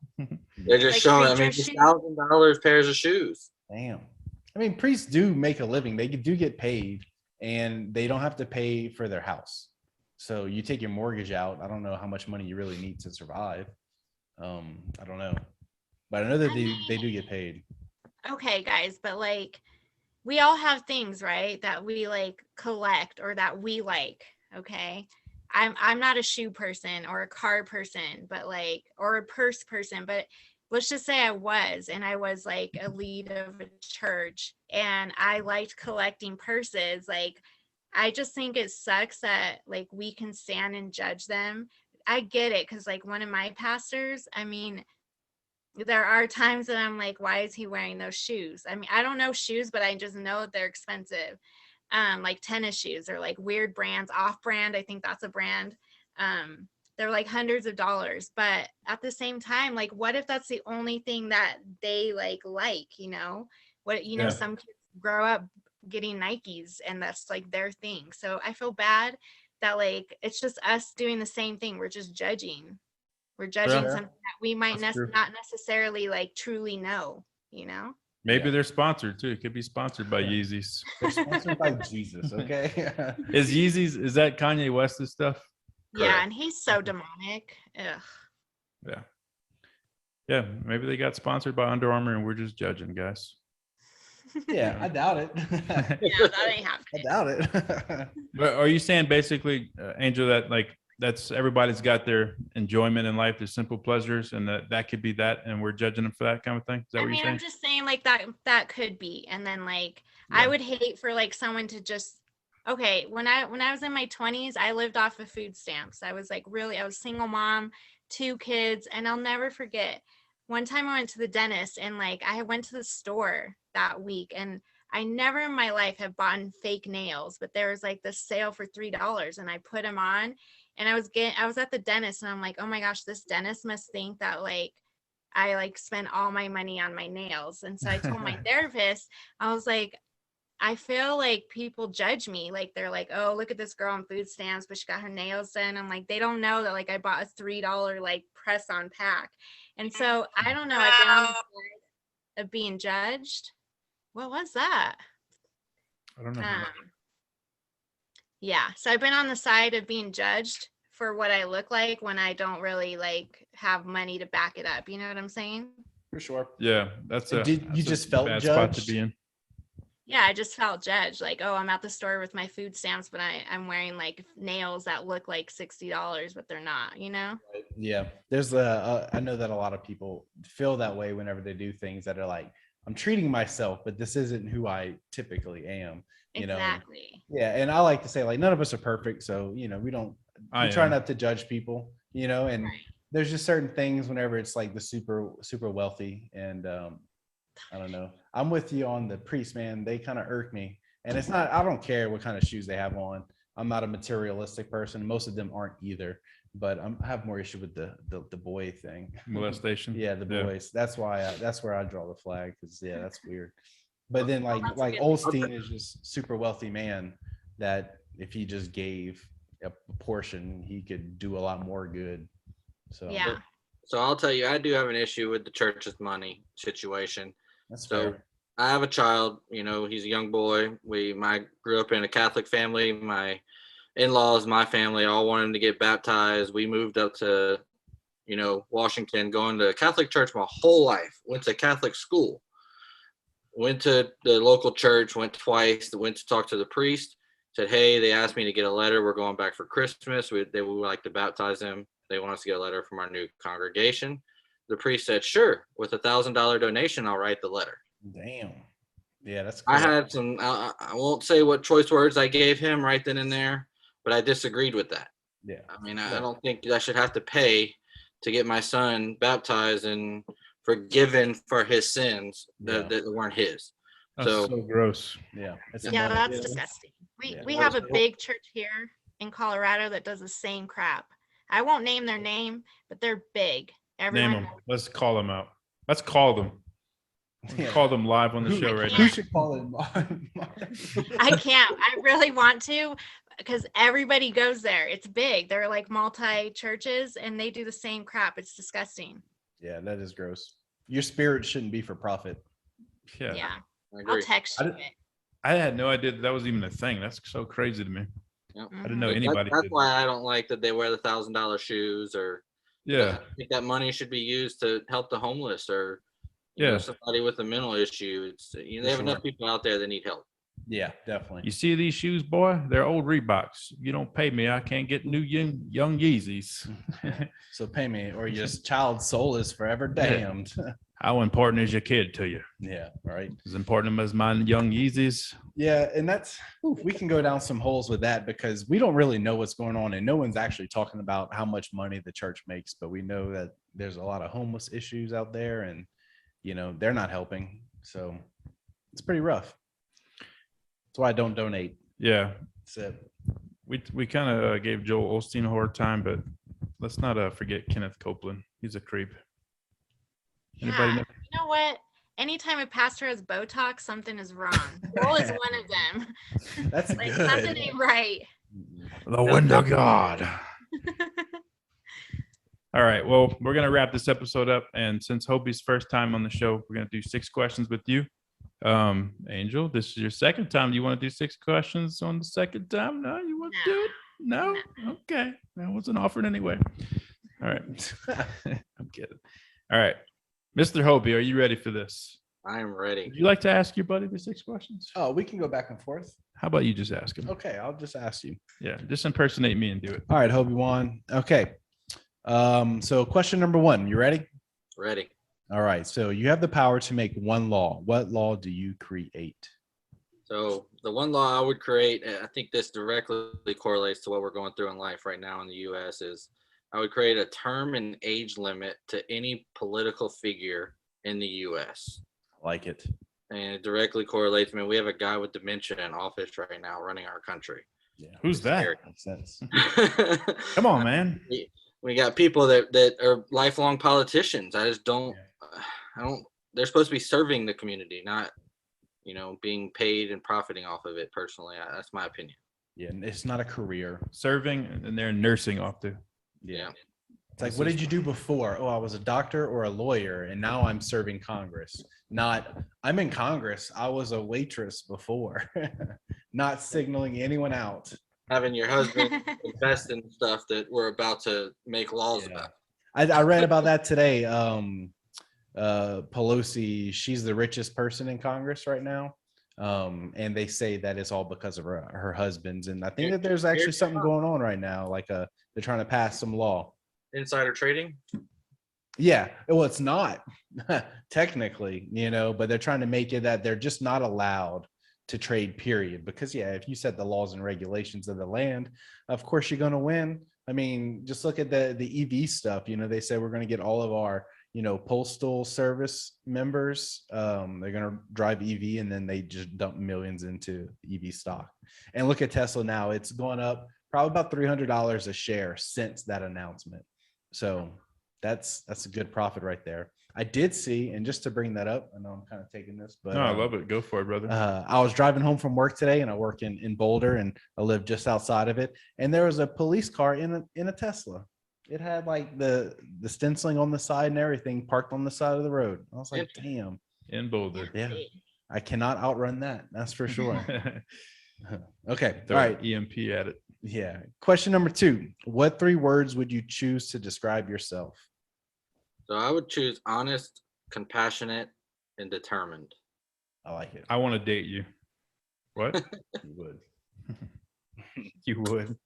They're just showing. I mean, $1,000 pairs of shoes. Damn. I mean, priests do make a living. They do get paid, and they don't have to pay for their house. So you take your mortgage out. I don't know how much money you really need to survive. I don't know, but I know that they do get paid. Okay, guys, but like, we all have things, right, that we like collect or that we like. Okay. I'm not a shoe person or a car person, but like, or a purse person, but let's just say I was like a lead of a church and I liked collecting purses. Like, I just think it sucks that like we can stand and judge them. I get it. Cause like one of my pastors, I mean, there are times that I'm like, why is he wearing those shoes? I mean, I don't know shoes, but I just know that they're expensive. Like tennis shoes or like weird brands, off brand. I think that's a brand. They're like hundreds of dollars, but at the same time, like, what if that's the only thing that they like, some kids grow up getting Nikes and that's like their thing. So I feel bad that like, it's just us doing the same thing. We're just judging. We're judging something that we might not necessarily like truly know, Maybe they're sponsored too. It could be sponsored by Yeezys. They're sponsored by Jesus, okay? Is that Kanye West's stuff? Yeah, correct. And he's so demonic. Ugh. Yeah, maybe they got sponsored by Under Armour and we're just judging, guys. Yeah, I doubt it. Yeah, that ain't happening. I doubt it. But are you saying basically, Angel, that like that's everybody's got their enjoyment in life, their simple pleasures, and that could be that, and we're judging them for that kind of thing. Is that I what mean, you're saying? I'm just saying like that could be. And then like Yeah. I would hate for like someone to just okay, when I was in my 20s, I lived off of food stamps. I was single mom, 2 kids, and I'll never forget one time I went to the dentist and like I went to the store that week and I never in my life have bought fake nails, but there was like this sale for $3 and I put them on and I was at the dentist and I'm like, oh my gosh, this dentist must think that like I like spent all my money on my nails. And so I told my therapist, I was like, I feel like people judge me. Like they're like, oh, look at this girl on food stamps, but she got her nails done. I'm like, they don't know that like I bought a $3 like press on pack. And so I don't know. I've been on the side of being judged. What was that? I don't know. Yeah. So I've been on the side of being judged for what I look like when I don't really like have money to back it up. You know what I'm saying? For sure. Yeah, that's a. Did you that's a just felt bad spot to judged? be in. Yeah, I just felt judged. Like, oh, I'm at the store with my food stamps, but I'm wearing like nails that look like $60, but they're not, you know? Yeah, there's I know that a lot of people feel that way whenever they do things that are like, I'm treating myself, but this isn't who I typically am. You know? Exactly. Yeah, and I like to say like none of us are perfect, so we try am. not to judge people, and Right. there's just certain things whenever it's like the super wealthy, and I don't know. I'm with you on the priest, man. They kind of irk me, and it's not. I don't care what kind of shoes they have on. I'm not a materialistic person. Most of them aren't either. But I have more issue with the boy thing. Molestation. Yeah, the Yeah. boys. That's why. That's where I draw the flag. Because that's weird. But then Well, that's a like good Olstein is just super wealthy man that if he just gave a portion, he could do a lot more good. So Yeah. So I'll tell you, I do have an issue with the church's money situation. that's So fair. I have a child, he's a young boy. I grew up in a Catholic family. My in-laws, my family, all wanted him to get baptized. We moved up to, Washington, going to Catholic church my whole life. Went to Catholic school. Went to the local church, went twice, went to talk to the priest, said, hey, they asked me to get a letter. We're going back for Christmas. They would like to baptize him. They want us to get a letter from our new congregation. The priest said, sure, with $1,000 donation, I'll write the letter. Damn. Yeah, that's I cool. had some, I won't say what choice words I gave him right then and there, but I disagreed with that. Yeah. I mean, I don't think I should have to pay to get my son baptized and forgiven for his sins that weren't his. That's so gross. Yeah. Yeah, that's disgusting. We have a big church here in Colorado that does the same crap. I won't name their name, but they're big. Everyone Name them. Let's call them out. Let's call them. Yeah. Call them live on the show right Who now. should call it? I can't. I really want to because everybody goes there. It's big. They're like multi churches and they do the same crap. It's disgusting. Yeah, that is gross. Your spirit shouldn't be for profit. Yeah. Yeah. I agree. I'll text you it. I had no idea that was even a thing. That's so crazy to me. Yep. I didn't know Mhm. anybody That's did. why I don't like that they wear the $1,000 shoes or Yeah. I think that money should be used to help the homeless or somebody with a mental issue. It's they have enough people out there that need help. Yeah, definitely. You see these shoes, boy? They're old Reeboks. You don't pay me, I can't get new young Yeezys. So pay me, or your child's soul is forever damned. How important is your kid to you? Yeah, right. As important as my young Yeezys. Yeah, and we can go down some holes with that because we don't really know what's going on, and no one's actually talking about how much money the church makes, but we know that there's a lot of homeless issues out there, and they're not helping, so it's pretty rough. That's why I don't donate. Yeah. That's it. We kind of gave Joel Osteen a hard time, but let's not forget Kenneth Copeland. He's a creep. Anybody know? You know what? Anytime a pastor has Botox, something is wrong. Joel is one of them. That's Like good. something ain't right. The wind of God. All right. Well, we're going to wrap this episode up. And since Hobie's first time on the show, we're going to do 6 questions with you. Angel, this is your second time. Do you want to do 6 questions on the second time? No, you want to do it? No? Okay. That wasn't offered anyway. All right. I'm kidding. All right. Mr. Hobie, are you ready for this? I am ready. Would you like to ask your buddy the 6 questions? Oh, we can go back and forth. How about you just ask him? Okay, I'll just ask you. Yeah, just impersonate me and do it. All right, Hobie Juan. Okay. So question number 1, you ready? Ready. All right. So you have the power to make one law. What law do you create? So the one law I would create, I think this directly correlates to what we're going through in life right now in the U.S. is I would create a term and age limit to any political figure in the U.S. Like it. And it directly correlates. I mean, we have a guy with dementia in office right now running our country. Yeah. Who's that? Makes sense. Come on, man. We got people that are lifelong politicians. I just don't, they're supposed to be serving the community, not, being paid and profiting off of it personally. That's my opinion. Yeah. And it's not a career. Serving, and they're nursing off too. Yeah. It's like, what did you do before? Oh, I was a doctor or a lawyer, and now I'm serving Congress. Not, I'm in Congress. I was a waitress before. Not signaling anyone out. Having your husband invest in stuff that we're about to make laws about. I read about that today. Pelosi, she's the richest person in Congress right now. And they say that it's all because of her husband's. And I think that there's actually something going on right now. Like they're trying to pass some law. Insider trading? Yeah. Well, it's not technically, but they're trying to make it that they're just not allowed to trade, period. Because if you set the laws and regulations of the land, of course you're going to win. I mean, just look at the EV stuff. They say we're going to get all of our, postal service members. They're going to drive EV, and then they just dump millions into EV stock. And look at Tesla now. It's gone up probably about $300 a share since that announcement. So that's a good profit right there. I did see, and just to bring that up, I know I'm kind of taking this, but No, I love it. Go for it, brother. I was driving home from work today, and I work in Boulder, and I live just outside of it. And there was a police car in a Tesla. It had like the stenciling on the side and everything parked on the side of the road. I was like, damn. In Boulder. Yeah, I cannot outrun that. That's for sure. Okay. Throw All right. EMP at it. Yeah. Question number 2. What 3 words would you choose to describe yourself? So I would choose honest, compassionate, and determined. I like it. I want to date you. What? You would. You would.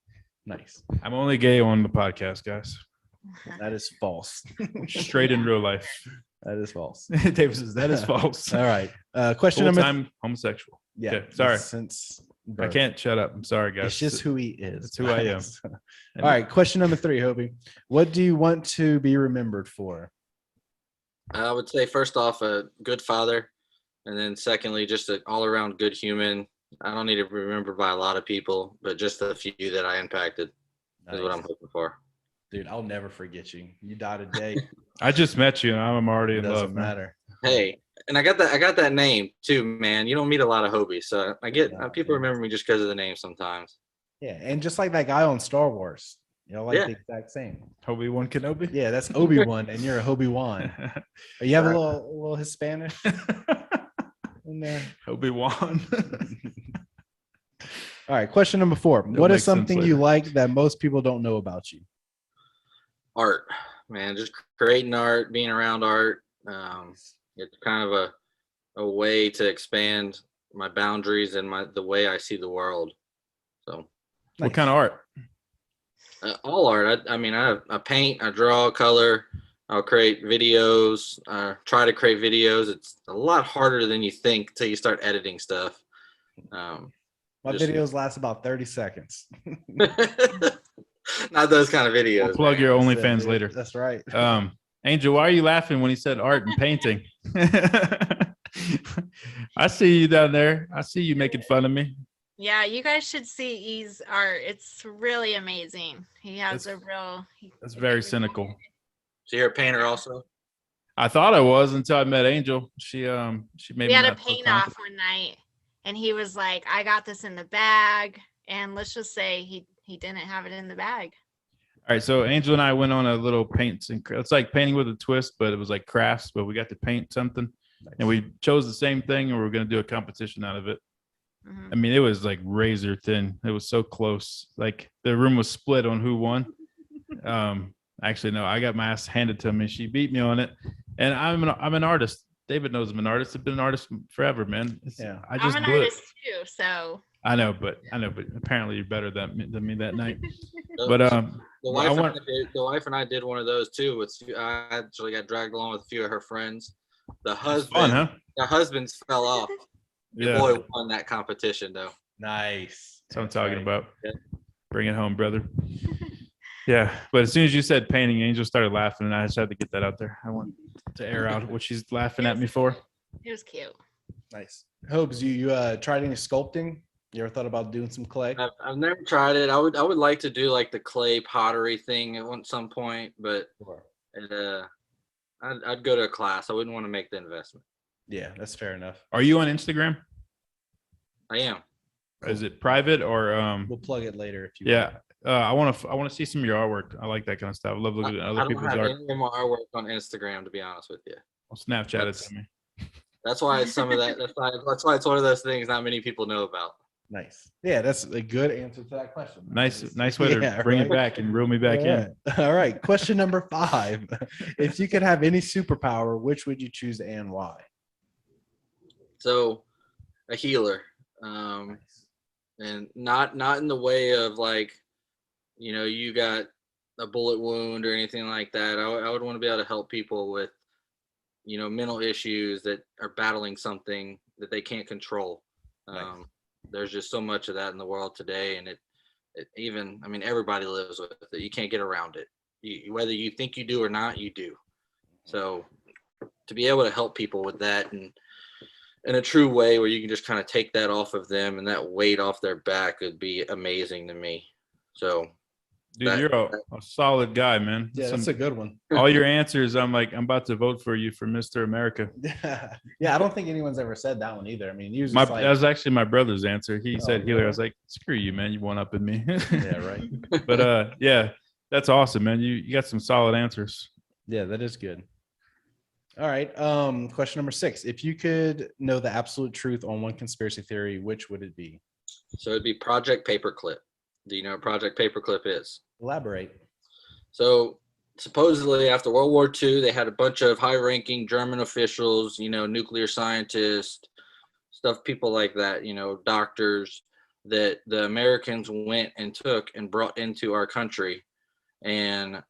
Nice. I'm only gay on the podcast, guys. That is false. Straight in real life. That is false. David says that is false. All right. Question number. Full-time homosexual. Yeah. Okay, sorry. Since I birth. can't shut up. I'm sorry, guys. It's just who he is. It's who I am. All right. Question number 3, Hobie. What do you want to be remembered for? I would say first off, a good father, and then secondly, just an all-around good human. I don't need to be remembered by a lot of people, but just the few that I impacted is what I'm hoping for. Dude, I'll never forget you. You died a day. I just met you and I'm already It in doesn't love. Man. matter. Hey, and I got that name too, man. You don't meet a lot of Hobies, so I get people remember me just because of the name sometimes. Yeah, and just like that guy on Star Wars, the exact same. Hobie Juan Canobie. Yeah, that's Obi-Wan, and you're a Hobie Juan. You have a little Hispanic in there. Hobie Juan. All right, question number 4. It'll What make is sense something you later. like that most people don't know about you? Art, man, just creating art, being around art. It's kind of a way to expand my boundaries and the way I see the world. So What kind of art? all art. I paint, I draw, color. I'll create videos. Try to create videos. It's a lot harder than you think till you start editing stuff. My videos last about 30 seconds. Not those kind of videos. We'll plug your OnlyFans later. That's right. Angel, why are you laughing when he said art and painting? I see you down there. I see you making fun of me. Yeah, you guys should see E's art. It's really amazing. He has That's very cynical. So you're a painter also? I thought I was until I met Angel. She made We me had a not so paint confident. off one night, and he was like, "I got this in the bag," and let's just say he didn't have it in the bag. All right, so Angel and I went on a little paints and it's like painting with a twist, but it was like crafts. But we got to paint something, and we chose the same thing, and we were going to do a competition out of it. Mhm. I mean, it was like razor thin. It was so close. Like the room was split on who won. Actually, no, I got my ass handed to me. She beat me on it, and I'm an artist. David knows I'm an artist. I've been an artist forever, man. Yeah. I I'm just an blew it. artist too, so I know, but apparently you're better than me that night. The- But the wife and I did one of those too. I actually got dragged along with a few of her friends. The husbands fell off. Your Yeah, boy won that competition though. Nice. that's what I'm talking Right. about. Yeah. Bring it home, brother. Yeah, but as soon as you said painting, Angel started laughing, and I just had to get that out there. I want to air out what she's laughing at me for. it was cute. Nice. Hopes, you tried any sculpting? You ever thought about doing some clay? I've never tried it. I would like to do like the clay pottery thing at some point, but I'd go to a class. I wouldn't want to make the investment. Yeah, that's fair enough. Are you on Instagram? I am. Is it private or We'll plug it later if you yeah? I want to see some of your artwork. I like that kind of stuff. I love looking at I other don't people's have art. any of my artwork on Instagram, to be honest with you. I'll Snapchat it to me. That's why it's some of that. That's why it's one of those things not many people know about. Nice. Yeah, that's a good answer to that question. Nice way to bring it back and reel me back in. All right. Question number 5. If you could have any superpower, which would you choose and why? So, a healer, and not in the way of like, you got a bullet wound or anything like that. I would want to be able to help people with, mental issues that are battling something that they can't control. Nice. There's just so much of that in the world today, and everybody lives with it. You can't get around it. Whether you think you do or not, you do. So to be able to help people with that and in a true way where you can just kind of take that off of them and that weight off their back would be amazing to me. So Dude, you're a solid guy, man. Yeah, that's a good one. All your answers, I'm about to vote for you for Mr. America. Yeah, I don't think anyone's ever said that one either. I mean, usually That was actually my brother's answer. He said healer. I was like, screw you, man. You one up in me. yeah, right. But yeah, that's awesome, man. You got some solid answers. Yeah, that is good. All right. Question number 6. If you could know the absolute truth on one conspiracy theory, which would it be? So it'd be Project Paperclip. Do you know what Project Paperclip is? Elaborate. So supposedly after World War II, they had a bunch of high-ranking German officials, nuclear scientists, people like that, doctors that the Americans went and took and brought into our country and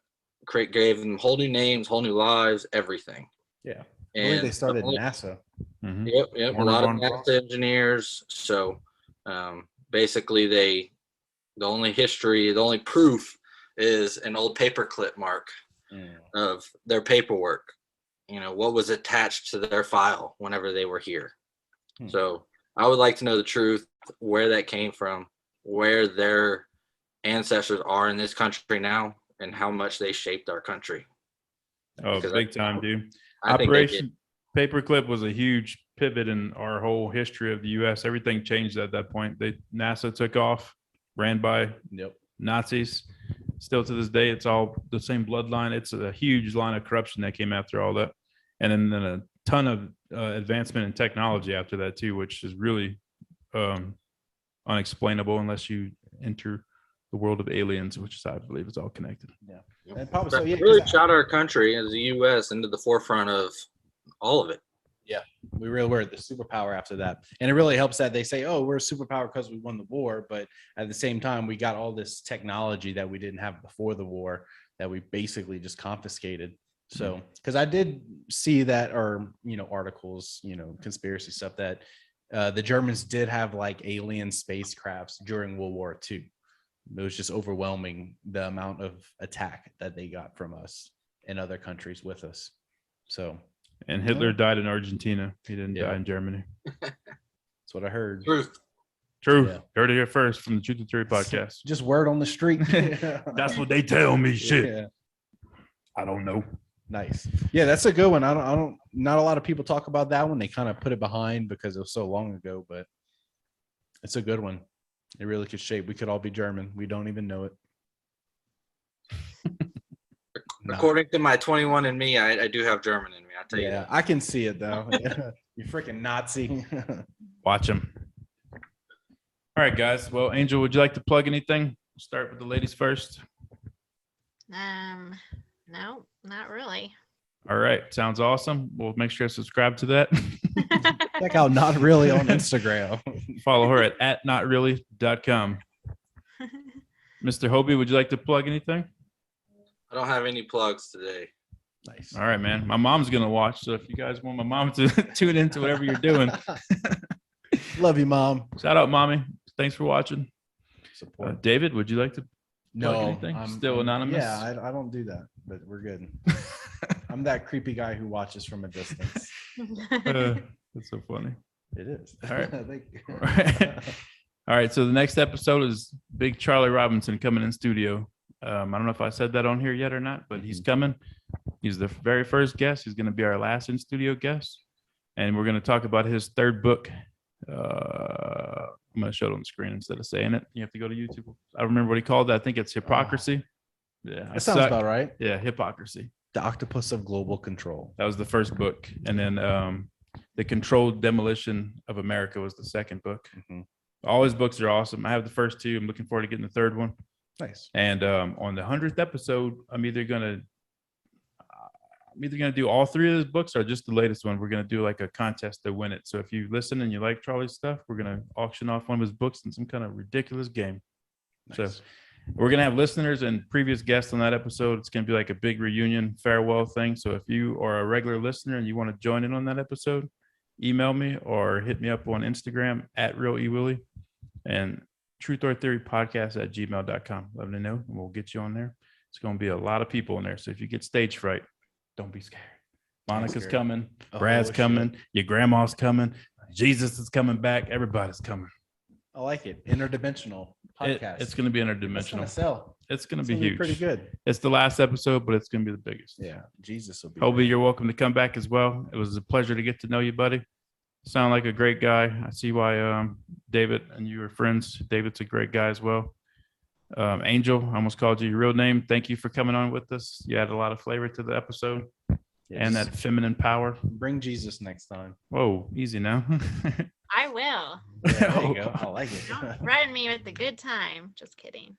gave them whole new names, whole new lives, everything. Yeah. I And believe they started NASA. Mhm. Yep. A lot of NASA engineers. So basically the only proof is an old paperclip mark of their paperwork, what was attached to their file whenever they were here. So I would like to know the truth, where that came from, where their ancestors are in this country now, and how much they shaped our country. Oh, Because big time, dude. I think they did. Operation Paperclip was a huge pivot in our whole history of the U.S. Everything changed at that point. NASA took off, ran by Nazis. Still to this day, it's all the same bloodline. It's a huge line of corruption that came after all that. And then a ton of advancement in technology after that too, which is really unexplainable unless you enter the world of aliens, which is, I believe, it's all connected. Yeah. And probably so, yeah. Really shot our country as the U.S. into the forefront of all of it. Yeah, we really were the superpower after that. And it really helps that they say, oh, we're a superpower because we won the war. But at the same time, we got all this technology that we didn't have before the war that we basically just confiscated. So, because I did see that, or, articles, conspiracy stuff that the Germans did have like alien spacecrafts during World War II. It was just overwhelming the amount of attack that they got from us and other countries with us. So. And Hitler died in Argentina. He didn't die in Germany. That's what I heard. Truth. True. Yeah. Heard it here first from the Truth and Theory podcast. Just word on the street. That's what they tell me. Shit. Yeah. I don't know. Nice. Yeah, that's a good one. I don't not a lot of people talk about that one. They kind of put it behind because it was so long ago, but it's a good one. It really could shape. We could all be German. We don't even know it. According to my 21andMe, I do have German in me. I'll tell you Yeah, that. I can see it though. You freaking Nazi. Watch them. All right, guys. Well, Angel, would you like to plug anything? We'll start with the ladies first. No, not really. All right. Sounds awesome. We'll make sure to subscribe to that. Check out Not Really on Instagram. Follow her at notreally.com. Mr. Hobie, would you like to plug anything? I don't have any plugs today. Nice. All right, man. My mom's going to watch. So if you guys want my mom to tune into whatever you're doing, Love you, Mom. shout out, mommy. Thanks for watching. Support. David, would you like to? No, anything? Still anonymous? Yeah, I don't do that, but we're good. I'm that creepy guy who watches from a distance. That's so funny. It is. All right. Thank you. All right. All right. So the next episode is Big Charlie Robinson coming in studio. I don't know if I said that on here yet or not, but he's coming. He's the very first guest. He's going to be our last in studio guest. And we're going to talk about his third book. I'm going to show it on the screen instead of saying it. You have to go to YouTube. I don't remember what he called it. I think it's Hypocrisy. Yeah. That sounds about right. Yeah. Hypocrisy. The Octopus of Global Control. That was the first book. And then The Controlled Demolition of America was the second book. Mhm. All his books are awesome. I have the first two. I'm looking forward to getting the third one. Nice. And on the 100th episode, I'm either gonna do all three of his books or just the latest one. We're gonna do like a contest to win it. So if you listen and you like Charlie's stuff, we're gonna auction off one of his books in some kind of ridiculous game. So Nice. we're gonna have listeners and previous guests on that episode. It's gonna be like a big reunion farewell thing. So if you are a regular listener and you want to join in on that episode, email me or hit me up on Instagram at Real E Willy and Truth or Theory Podcast at gmail.com. Let me know and we'll get you on there. It's going to be a lot of people in there. So if you get stage fright, don't be scared. Monica's scared. coming. Oh, Brad's shit. coming. Your grandma's coming. Jesus is coming back. Everybody's coming. I like it. Interdimensional podcast. It's going to be It's gonna interdimensional. sell. It's going to It's be gonna be huge. pretty good. It's the last episode, but it's going to be the biggest. Yeah. Jesus will be. Hobie, there. you're welcome to come back as well. It was a pleasure to get to know you, buddy. Sound like a great guy. I see why David and you are friends. David's a great guy as well. Angel, I almost called you your real name. Thank you for coming on with us. You added a lot of flavor to the episode and Yes. that feminine power. Bring Jesus next time. Whoa, easy now. I will. Yeah, there you go. I like it. Don't threaten me with a good time. Just kidding.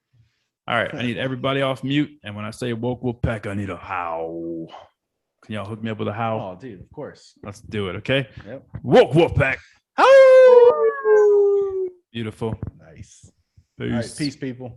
All right, I need everybody off mute. And when I say woke Wolfpack, I need a howl. Can y'all hook me up with a howl? Oh, dude, of course. Let's do it, okay? Yep. Woke Wolfpack. Beautiful. Nice. Peace. All right, peace, people.